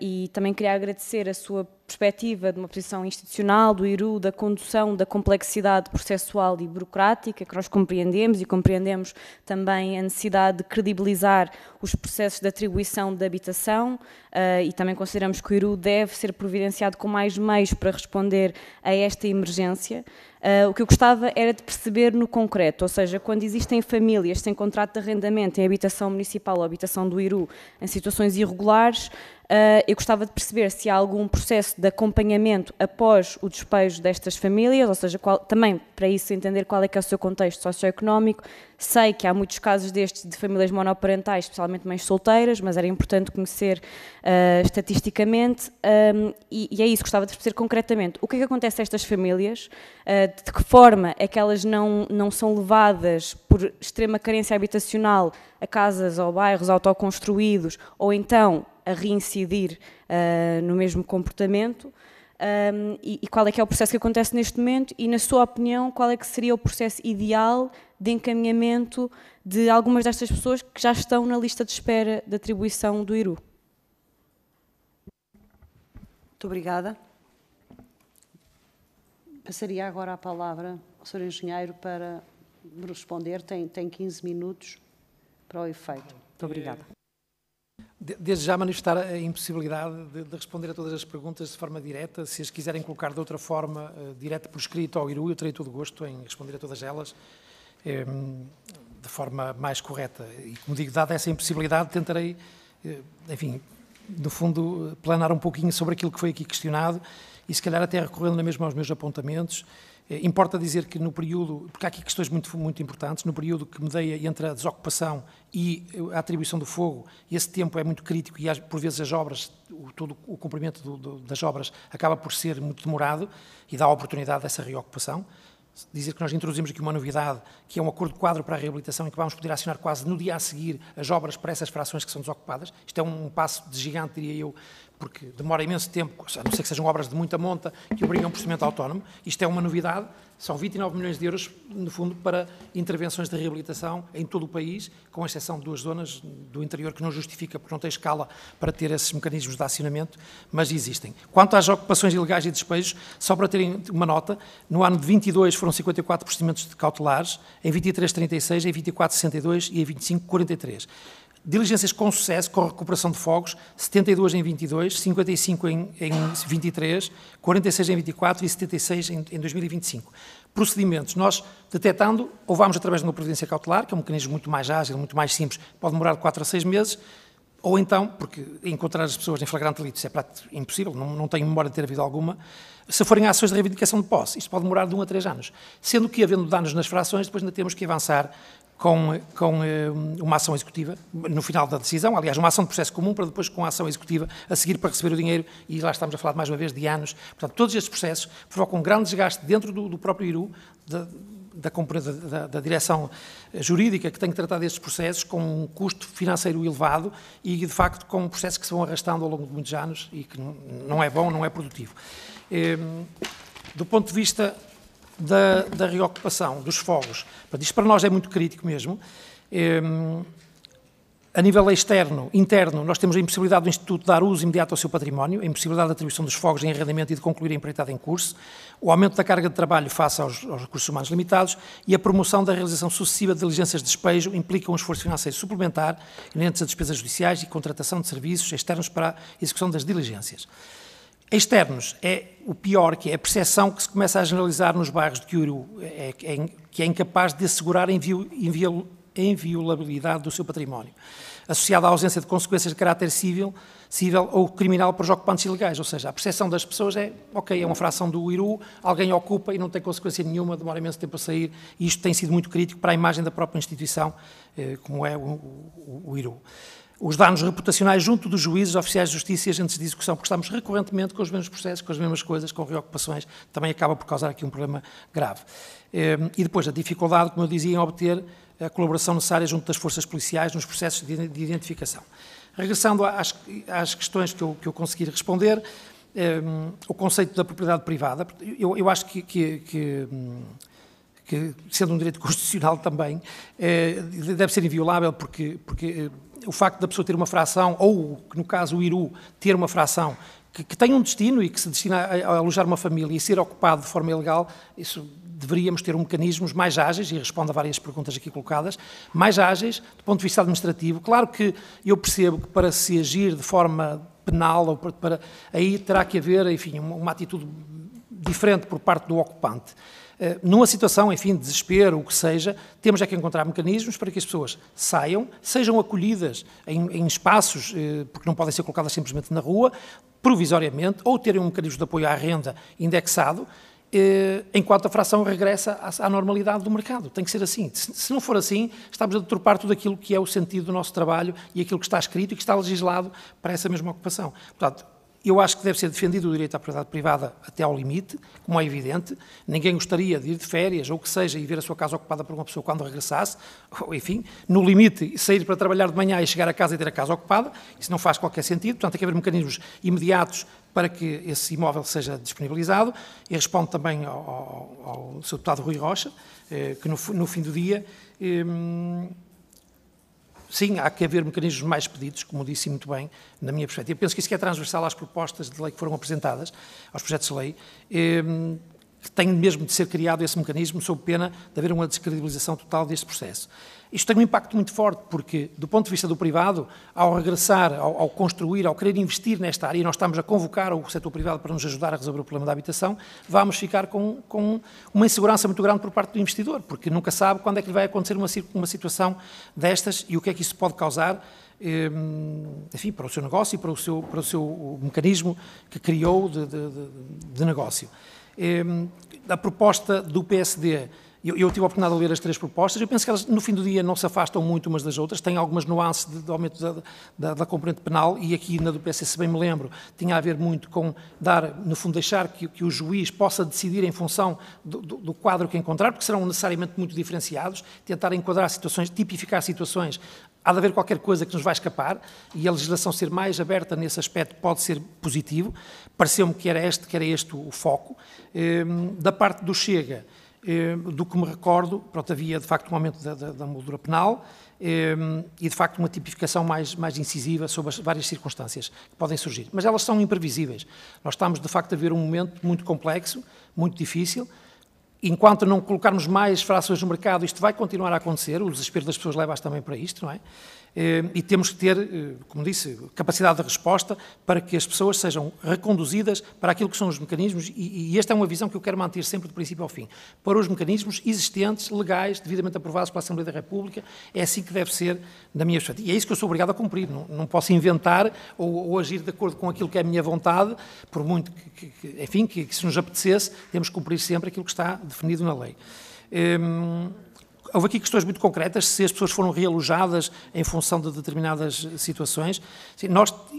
e também queria agradecer a sua perspectiva de uma posição institucional, do IRU, da condução, da complexidade processual e burocrática, que nós compreendemos e compreendemos também a necessidade de credibilizar os processos de atribuição de habitação e também consideramos que o IRU deve ser providenciado com mais meios para responder a esta emergência. O que eu gostava era de perceber no concreto, ou seja, quando existem famílias sem contrato de arrendamento em habitação municipal ou habitação do IRU em situações irregulares, eu gostava de perceber se há algum processo de acompanhamento após o despejo destas famílias, ou seja, também para isso entender qual é que é o seu contexto socioeconómico. Sei que há muitos casos destes de famílias monoparentais, especialmente mães solteiras, mas era importante conhecer estatisticamente e é isso, gostava de perceber concretamente o que é que acontece a estas famílias, de que forma é que elas não são levadas por extrema carência habitacional a casas ou bairros autoconstruídos ou então a reincidir no mesmo comportamento e qual é que é o processo que acontece neste momento e, na sua opinião, qual é que seria o processo ideal de encaminhamento de algumas destas pessoas que já estão na lista de espera de atribuição do IRU. Muito obrigada. Passaria agora a palavra ao Sr. Engenheiro para responder. Tem 15 minutos para o efeito. Muito obrigada. Desde já manifestar a impossibilidade de responder a todas as perguntas de forma direta. Se as quiserem colocar de outra forma, direta por escrito ao IRU, eu terei todo o gosto em responder a todas elas de forma mais correta. E, como digo, dada essa impossibilidade, tentarei, enfim, no fundo, planar um pouquinho sobre aquilo que foi aqui questionado e, se calhar, até recorrendo na mesma aos meus apontamentos. Importa dizer que no período, porque há aqui questões muito importantes, no período que medeia entre a desocupação e a atribuição do fogo, esse tempo é muito crítico e, por vezes, as obras, todo o cumprimento das obras acaba por ser muito demorado e dá a oportunidade dessa reocupação. Dizer que nós introduzimos aqui uma novidade, que é um acordo de quadro para a reabilitação, em que vamos poder acionar quase no dia a seguir as obras para essas frações que são desocupadas. Isto é um passo de gigante, diria eu, porque demora imenso tempo, a não ser que sejam obras de muita monta que obrigam um procedimento autónomo. Isto é uma novidade, são 29 milhões de euros, no fundo, para intervenções de reabilitação em todo o país, com exceção de 2 zonas do interior que não justifica, porque não tem escala para ter esses mecanismos de acionamento, mas existem. Quanto às ocupações ilegais e despejos, só para terem uma nota, no ano de 22 foram 54 procedimentos cautelares, em 23, 36, em 24, 62 e em 25, 43. Diligências com sucesso, com recuperação de fogos, 72 em 22, 55 em 23, 46 em 24 e 76 em 2025. Procedimentos, nós detectando, ou vamos através de uma providência cautelar, que é um mecanismo muito mais ágil, muito mais simples, pode demorar de 4 a 6 meses, ou então, porque encontrar as pessoas em flagrante delito, isso é impossível, não tenho memória de ter havido alguma. Se forem ações de reivindicação de posse, isto pode demorar de 1 a 3 anos. Sendo que, havendo danos nas frações, depois ainda temos que avançar com uma ação executiva, no final da decisão, aliás, uma ação de processo comum, para depois com a ação executiva a seguir para receber o dinheiro, e lá estamos a falar mais uma vez de anos. Portanto, todos estes processos provocam um grande desgaste dentro do próprio IRU, da direção jurídica que tem que tratar destes processos, com um custo financeiro elevado e, de facto, com processos que se vão arrastando ao longo de muitos anos e que não é bom, não é produtivo. Do ponto de vista da reocupação dos fogos, isto para nós é muito crítico mesmo. A nível interno, nós temos a impossibilidade do Instituto de dar uso imediato ao seu património, a impossibilidade de atribuição dos fogos em arrendamento e de concluir a empreitada em curso, o aumento da carga de trabalho face aos recursos humanos limitados e a promoção da realização sucessiva de diligências de despejo implica um esforço financeiro suplementar inerentes a despesas judiciais e contratação de serviços externos para a execução das diligências. Externos é o pior, que é a percepção que se começa a generalizar nos bairros de que o IRU que é incapaz de assegurar a inviolabilidade do seu património, associada à ausência de consequências de caráter civil ou criminal para os ocupantes ilegais. Ou seja, a percepção das pessoas é, ok, é uma fração do IRU, alguém ocupa e não tem consequência nenhuma, demora imenso tempo a sair, e isto tem sido muito crítico para a imagem da própria instituição, como é o IRU. Os danos reputacionais junto dos juízes, oficiais de justiça e agentes de execução, porque estamos recorrentemente com os mesmos processos, com as mesmas coisas, com reocupações, também acaba por causar aqui um problema grave. E depois a dificuldade, como eu dizia, em obter a colaboração necessária junto das forças policiais nos processos de identificação. Regressando às questões que eu conseguir responder, o conceito da propriedade privada, eu acho que sendo um direito constitucional também, deve ser inviolável porque o facto da pessoa ter uma fração, ou, no caso, o IRU, ter uma fração que tem um destino e que se destina a alojar uma família e ser ocupado de forma ilegal, isso deveríamos ter mecanismos mais ágeis, e respondo a várias perguntas aqui colocadas, mais ágeis do ponto de vista administrativo. Claro que eu percebo que para se agir de forma penal, ou aí terá que haver, enfim, uma atitude diferente por parte do ocupante. Numa situação, enfim, de desespero, o que seja, temos é que encontrar mecanismos para que as pessoas saiam, sejam acolhidas em espaços, porque não podem ser colocadas simplesmente na rua, provisoriamente, ou terem um mecanismo de apoio à renda indexado, enquanto a fração regressa à normalidade do mercado. Tem que ser assim. Se não for assim, estamos a deturpar tudo aquilo que é o sentido do nosso trabalho e aquilo que está escrito e que está legislado para essa mesma ocupação. Portanto, eu acho que deve ser defendido o direito à propriedade privada até ao limite, como é evidente. Ninguém gostaria de ir de férias, ou o que seja, e ver a sua casa ocupada por uma pessoa quando regressasse, ou, enfim, no limite, sair para trabalhar de manhã e chegar a casa e ter a casa ocupada. Isso não faz qualquer sentido. Portanto, tem que haver mecanismos imediatos para que esse imóvel seja disponibilizado. E respondo também ao Sr. Deputado Rui Rocha, que no fim do dia... Sim, há que haver mecanismos mais expeditos, como disse muito bem, na minha perspectiva. Eu penso que isso é transversal às propostas de lei que foram apresentadas, aos projetos de lei. que tem mesmo de ser criado esse mecanismo, sob pena de haver uma descredibilização total deste processo. Isto tem um impacto muito forte, porque, do ponto de vista do privado, ao regressar, ao construir, ao querer investir nesta área, e nós estamos a convocar o setor privado para nos ajudar a resolver o problema da habitação, vamos ficar com uma insegurança muito grande por parte do investidor, porque nunca sabe quando é que lhe vai acontecer uma situação destas e o que é que isso pode causar, enfim, para o seu negócio e para o seu mecanismo que criou de negócio. A proposta do PSD, eu tive a oportunidade de ler as 3 propostas, eu penso que elas, no fim do dia, não se afastam muito umas das outras, têm algumas nuances de aumento da componente penal, e aqui na do PSD, se bem me lembro, tinha a ver muito com no fundo, deixar que o juiz possa decidir em função do quadro que encontrar, porque serão necessariamente muito diferenciados, tentar enquadrar situações, tipificar situações. Há de haver qualquer coisa que nos vai escapar, e a legislação ser mais aberta nesse aspecto pode ser positivo. Pareceu-me que era este o foco. Da parte do Chega, do que me recordo, pronto, havia de facto um aumento da moldura penal e de facto uma tipificação mais incisiva sobre as várias circunstâncias que podem surgir. Mas elas são imprevisíveis. Nós estamos de facto a ver um momento muito complexo, muito difícil. Enquanto não colocarmos mais frações no mercado, isto vai continuar a acontecer, o desespero das pessoas leva-as também para isto, não é? E temos que ter, como disse, capacidade de resposta para que as pessoas sejam reconduzidas para aquilo que são os mecanismos, e esta é uma visão que eu quero manter sempre do princípio ao fim, para os mecanismos existentes, legais, devidamente aprovados pela Assembleia da República. É assim que deve ser, na minha perspectiva. E é isso que eu sou obrigado a cumprir, não posso inventar ou agir de acordo com aquilo que é a minha vontade, por muito que se nos apetecesse, temos que cumprir sempre aquilo que está definido na lei. Houve aqui questões muito concretas, se as pessoas foram realojadas em função de determinadas situações.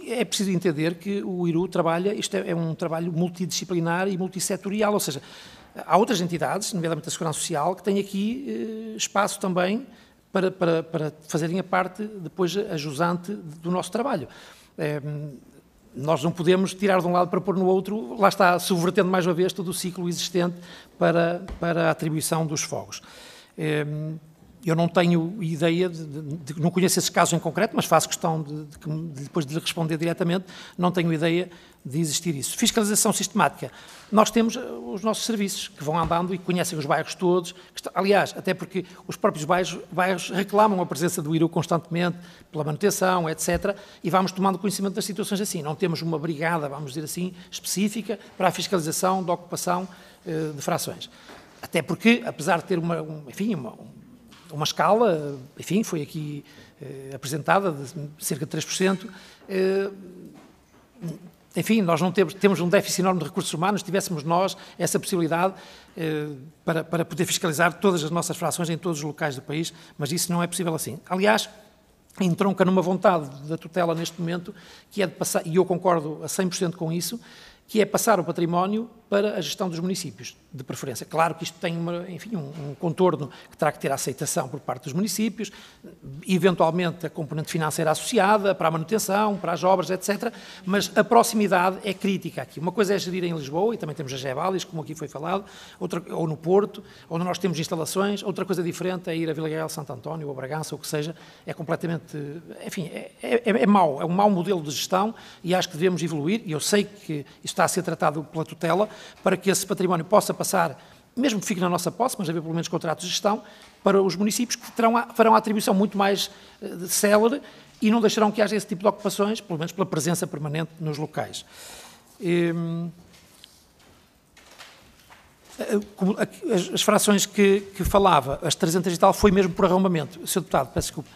É preciso entender que o IRU trabalha, isto é um trabalho multidisciplinar e multissetorial, ou seja, há outras entidades, nomeadamente a Segurança Social, que têm aqui espaço também para fazerem a parte, depois, ajusante do nosso trabalho. Nós não podemos tirar de um lado para pôr no outro, lá está, subvertendo mais uma vez todo o ciclo existente para a atribuição dos fogos. Eu não tenho ideia, não conheço esses casos em concreto, mas faço questão depois de lhe responder diretamente, não tenho ideia de existir isso. Fiscalização sistemática. Nós temos os nossos serviços que vão andando e conhecem os bairros todos, aliás, até porque os próprios bairros reclamam a presença do IRU constantemente, pela manutenção, etc., e vamos tomando conhecimento das situações assim. Não temos uma brigada, vamos dizer assim, específica para a fiscalização da ocupação de frações. Até porque, apesar de ter uma escala, enfim, foi aqui apresentada de cerca de 3%, enfim, nós não temos um déficit enorme de recursos humanos, tivéssemos nós essa possibilidade para poder fiscalizar todas as nossas frações em todos os locais do país, mas isso não é possível assim. Aliás, entronca numa vontade da tutela neste momento, que é de passar, e eu concordo a 100% com isso, que é passar o património para a gestão dos municípios, de preferência. Claro que isto tem um contorno que terá que ter a aceitação por parte dos municípios, eventualmente a componente financeira associada para a manutenção, para as obras, etc. Mas a proximidade é crítica aqui. Uma coisa é gerir em Lisboa, e também temos a Gevalis, como aqui foi falado, ou no Porto, onde nós temos instalações. Outra coisa diferente é ir a Vila Real, Santo António ou Bragança, ou o que seja. É completamente, enfim, é mau. É um mau modelo de gestão e acho que devemos evoluir, e eu sei que isto está a ser tratado pela tutela, para que esse património possa passar, mesmo que fique na nossa posse, mas haver pelo menos contratos de gestão, para os municípios que farão a atribuição muito mais célere e não deixarão que haja esse tipo de ocupações, pelo menos pela presença permanente nos locais. As frações que falava, as 300 e tal, foi mesmo por arrombamento. Sr. Deputado, peço desculpa.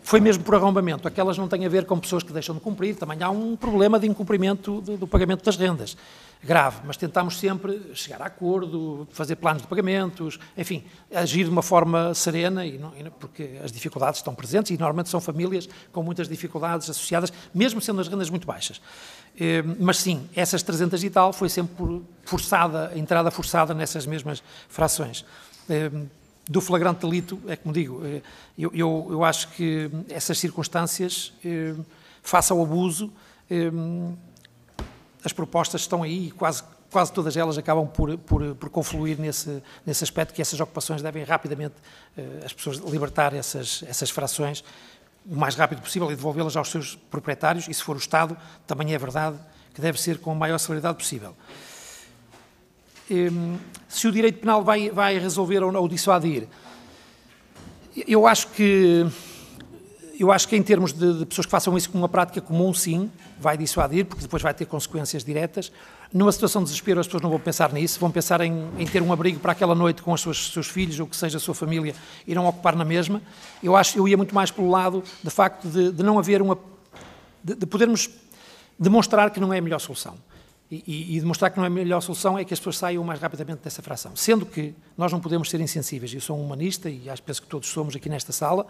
Foi mesmo por arrombamento. Aquelas não têm a ver com pessoas que deixam de cumprir. Também há um problema de incumprimento do pagamento das rendas. Grave, mas tentamos sempre chegar a acordo, fazer planos de pagamentos, enfim, agir de uma forma serena, porque as dificuldades estão presentes e normalmente são famílias com muitas dificuldades associadas, mesmo sendo as rendas muito baixas. Mas sim, essas 300 e tal foi sempre por entrada forçada nessas mesmas frações. Do flagrante delito, é como digo, eu acho que essas circunstâncias, face ao abuso, as propostas estão aí e quase todas elas acabam por confluir nesse aspecto, que essas ocupações devem rapidamente, as pessoas libertar essas frações o mais rápido possível e devolvê-las aos seus proprietários, e se for o Estado, também é verdade que deve ser com a maior celeridade possível. se o direito penal vai resolver ou dissuadir. Eu acho que em termos de pessoas que façam isso como uma prática comum, sim, vai dissuadir, porque depois vai ter consequências diretas. Numa situação de desespero, as pessoas não vão pensar nisso, vão pensar em ter um abrigo para aquela noite com os seus filhos, ou que seja a sua família, e não ocupar na mesma. Eu ia muito mais pelo lado, de facto, de não haver de podermos demonstrar que não é a melhor solução. E demonstrar que não é a melhor solução é que as pessoas saiam mais rapidamente dessa fração. Sendo que nós não podemos ser insensíveis. Eu sou um humanista, e penso que todos somos aqui nesta sala,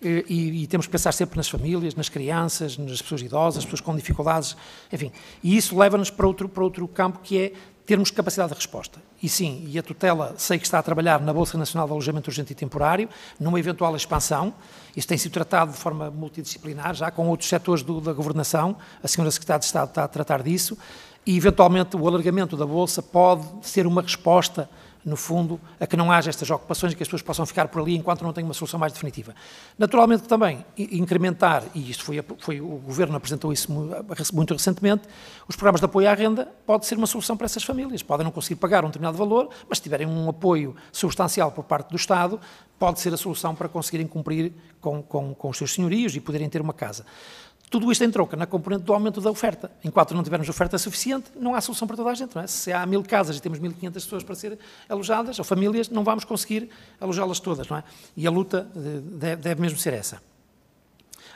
e temos que pensar sempre nas famílias, nas crianças, nas pessoas idosas, as pessoas com dificuldades, enfim. E isso leva-nos para outro campo, que é termos capacidade de resposta. E sim, e a tutela sei que está a trabalhar na Bolsa Nacional de Alojamento Urgente e Temporário, numa eventual expansão. Isso tem sido tratado de forma multidisciplinar, já com outros setores da governação. A senhora Secretária de Estado está a tratar disso. E, eventualmente, o alargamento da Bolsa pode ser uma resposta, no fundo, a que não haja estas ocupações e que as pessoas possam ficar por ali enquanto não têm uma solução mais definitiva. Naturalmente, também, incrementar, e isto o Governo apresentou isso muito recentemente, os programas de apoio à renda pode ser uma solução para essas famílias. Podem não conseguir pagar um determinado valor, mas se tiverem um apoio substancial por parte do Estado, pode ser a solução para conseguirem cumprir com os seus senhorios e poderem ter uma casa. Tudo isto em troca na componente do aumento da oferta. Enquanto não tivermos oferta suficiente, não há solução para toda a gente. Não é? Se há 1000 casas e temos 1500 pessoas para ser alojadas, ou famílias, não vamos conseguir alojá-las todas. Não é? E a luta deve mesmo ser essa.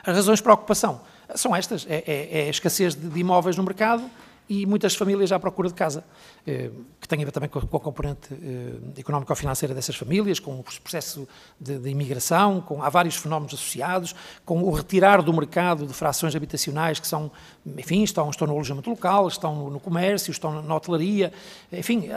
As razões para a ocupação são estas. É a escassez de imóveis no mercado e muitas famílias à procura de casa, que tem a ver também com a componente económico-financeira dessas famílias, com o processo de imigração, há vários fenómenos associados, com o retirar do mercado de frações habitacionais que são, enfim, estão no alojamento local, estão no comércio, estão na hotelaria, enfim,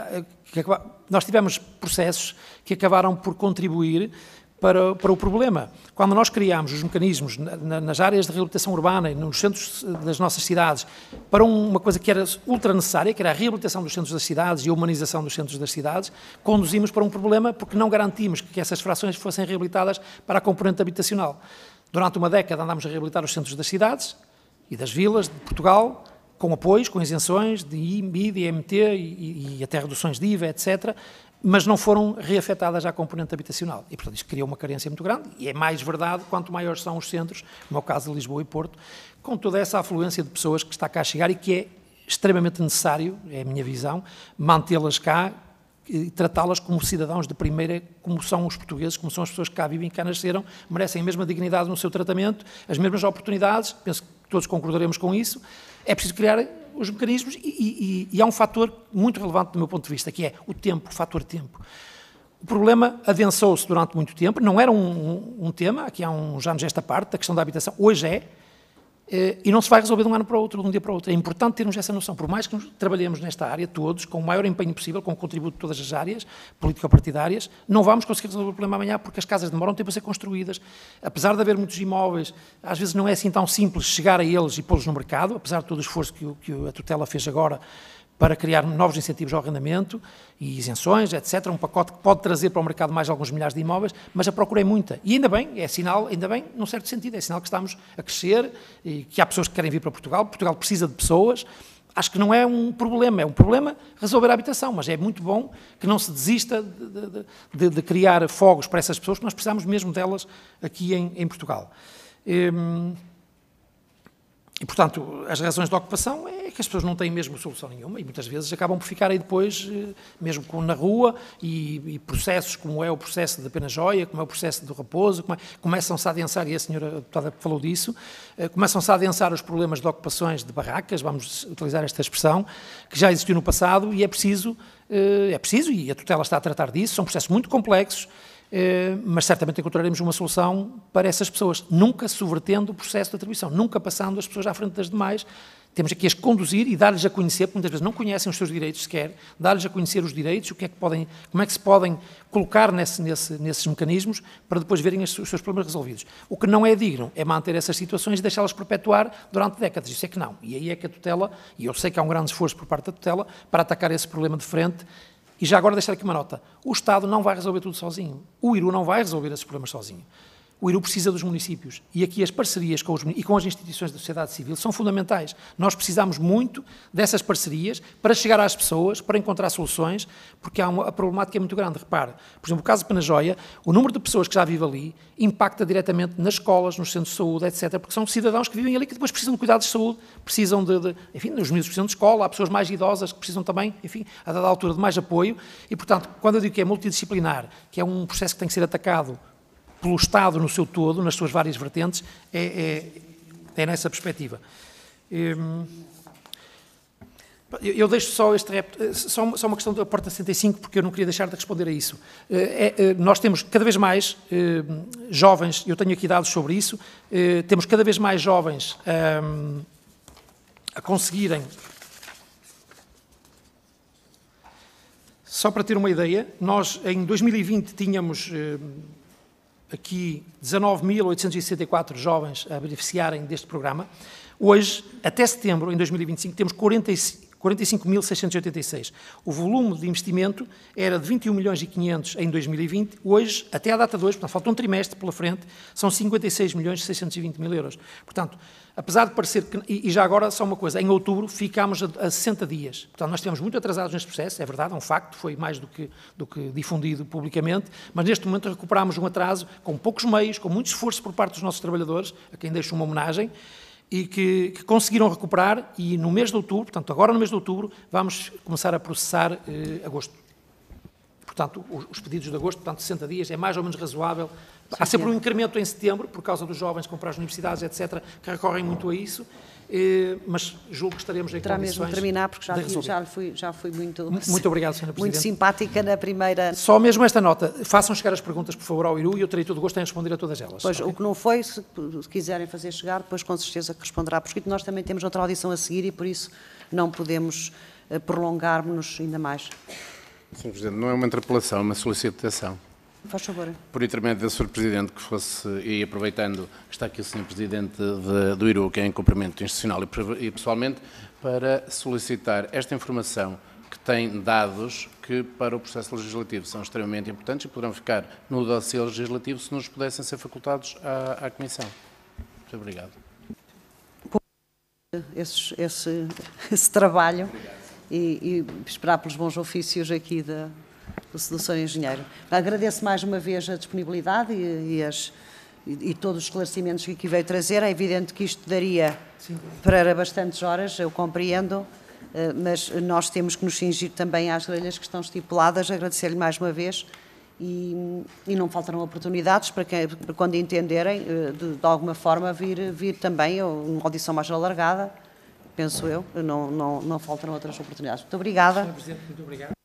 nós tivemos processos que acabaram por contribuir para o problema. Quando nós criámos os mecanismos nas áreas de reabilitação urbana e nos centros das nossas cidades para uma coisa que era ultra necessária, que era a reabilitação dos centros das cidades e a humanização dos centros das cidades, conduzimos para um problema porque não garantimos que essas frações fossem reabilitadas para a componente habitacional. Durante uma década andámos a reabilitar os centros das cidades e das vilas de Portugal, com apoios, com isenções de IMI, de IMT e até reduções de IVA, etc., mas não foram reafetadas à componente habitacional. E, portanto, isto criou uma carência muito grande, e é mais verdade quanto maiores são os centros, como é o caso de Lisboa e Porto, com toda essa afluência de pessoas que está cá a chegar e que é extremamente necessário, é a minha visão, mantê-las cá e tratá-las como cidadãos de primeira, como são os portugueses, como são as pessoas que cá vivem, que cá nasceram, merecem a mesma dignidade no seu tratamento, as mesmas oportunidades, penso que todos concordaremos com isso. É preciso criar os mecanismos e há um fator muito relevante do meu ponto de vista, que é o tempo, o fator tempo. O problema adensou-se durante muito tempo, não era um tema, aqui há uns anos esta parte, da questão da habitação, hoje é, e não se vai resolver de um ano para o outro, de um dia para o outro. É importante termos essa noção, por mais que trabalhemos nesta área todos, com o maior empenho possível, com o contributo de todas as áreas, político-partidárias, não vamos conseguir resolver o problema amanhã, porque as casas demoram tempo a ser construídas. Apesar de haver muitos imóveis, às vezes não é assim tão simples chegar a eles e pô-los no mercado, apesar de todo o esforço que a tutela fez agora para criar novos incentivos ao arrendamento e isenções, etc. Um pacote que pode trazer para o mercado mais alguns milhares de imóveis, mas a procura é muita. E ainda bem, é sinal, ainda bem, num certo sentido, é sinal que estamos a crescer e que há pessoas que querem vir para Portugal. Portugal precisa de pessoas. Acho que não é um problema, é um problema resolver a habitação, mas é muito bom que não se desista de criar fogos para essas pessoas, porque nós precisamos mesmo delas aqui em Portugal. E, portanto, as razões da ocupação é que as pessoas não têm mesmo solução nenhuma e muitas vezes acabam por ficar aí depois, mesmo na rua, e processos como é o processo da Pena Joia, como é o processo do Raposo, começam-se a adensar, e a senhora deputada falou disso, começam-se a adensar os problemas de ocupações de barracas, vamos utilizar esta expressão, que já existiu no passado e é preciso, e a tutela está a tratar disso, são processos muito complexos, mas certamente encontraremos uma solução para essas pessoas, nunca subvertendo o processo de atribuição, nunca passando as pessoas à frente das demais. Temos aqui as conduzir e dar-lhes a conhecer, porque muitas vezes não conhecem os seus direitos sequer, dar-lhes a conhecer os direitos, como é que se podem colocar nesses mecanismos para depois verem os seus problemas resolvidos. O que não é digno é manter essas situações e deixá-las perpetuar durante décadas. Isso é que não. E aí é que a tutela, e eu sei que há um grande esforço por parte da tutela, para atacar esse problema de frente. E já agora deixar aqui uma nota. O Estado não vai resolver tudo sozinho. O IRU não vai resolver esses problemas sozinho. o IRU precisa dos municípios e aqui as parcerias com e com as instituições da sociedade civil são fundamentais. Nós precisamos muito dessas parcerias para chegar às pessoas, para encontrar soluções, porque a problemática é muito grande. Repare, por exemplo, o caso de Penajóia, o número de pessoas que já vivem ali impacta diretamente nas escolas, nos centros de saúde, etc., porque são cidadãos que vivem ali que depois precisam de cuidados de saúde, precisam enfim, os miúdos precisam de escola, há pessoas mais idosas que precisam também, enfim, a dada altura de mais apoio e, portanto, quando eu digo que é multidisciplinar, que é um processo que tem que ser atacado pelo Estado no seu todo, nas suas várias vertentes, é nessa perspectiva. Eu deixo só só uma questão da porta 65, porque eu não queria deixar de responder a isso. Nós temos cada vez mais jovens, eu tenho aqui dados sobre isso, temos cada vez mais jovens a conseguirem... Só para ter uma ideia, nós em 2020 tínhamos... aqui 19.864 jovens a beneficiarem deste programa. Hoje, até setembro, em 2025, temos 45.686. O volume de investimento era de 21.500.000 em 2020. Hoje, até à data de hoje, portanto, falta um trimestre pela frente, são 56.620.000 euros. Portanto, apesar de parecer que... E já agora, só uma coisa, em outubro ficámos a 60 dias. Portanto, nós estivemos muito atrasados neste processo, é verdade, é um facto, foi mais do que difundido publicamente, mas neste momento recuperámos um atraso com poucos meios, com muito esforço por parte dos nossos trabalhadores, a quem deixo uma homenagem, e que conseguiram recuperar, e no mês de outubro, portanto, agora no mês de outubro, vamos começar a processar agosto. Portanto, os pedidos de agosto, portanto, 60 dias, é mais ou menos razoável. Há sempre um incremento em setembro, por causa dos jovens comprar as universidades, etc., que recorrem muito a isso, mas julgo que estaremos em condições mesmo terminar, porque já fui muito obrigado, Sra. Presidente. Muito simpática na primeira... Só mesmo esta nota. Façam chegar as perguntas, por favor, ao IRU e eu terei todo o gosto em responder a todas elas. Pois, okay? O que não foi, se quiserem fazer chegar, depois com certeza que responderá por escrito. Nós também temos outra audição a seguir e por isso não podemos prolongar-nos ainda mais. Sr. Presidente, não é uma interpelação, é uma solicitação. Faz favor. Por intermédio do Sr. Presidente, que fosse, e aproveitando que está aqui o Sr. Presidente do IRU, que é em cumprimento institucional e pessoalmente, para solicitar esta informação que tem dados que para o processo legislativo são extremamente importantes e poderão ficar no dossiê legislativo se nos pudessem ser facultados à Comissão. Muito obrigado. Esse trabalho e esperar pelos bons ofícios aqui do Sr. Engenheiro. Agradeço mais uma vez a disponibilidade e todos os esclarecimentos que aqui veio trazer. É evidente que isto daria para bastantes horas, eu compreendo, mas nós temos que nos cingir também às grelhas que estão estipuladas. Agradecer-lhe mais uma vez e não faltarão oportunidades para quando entenderem, de alguma forma, vir também uma audição mais alargada, penso eu. Não faltarão outras oportunidades. Muito obrigada. Sr. Presidente, muito obrigado.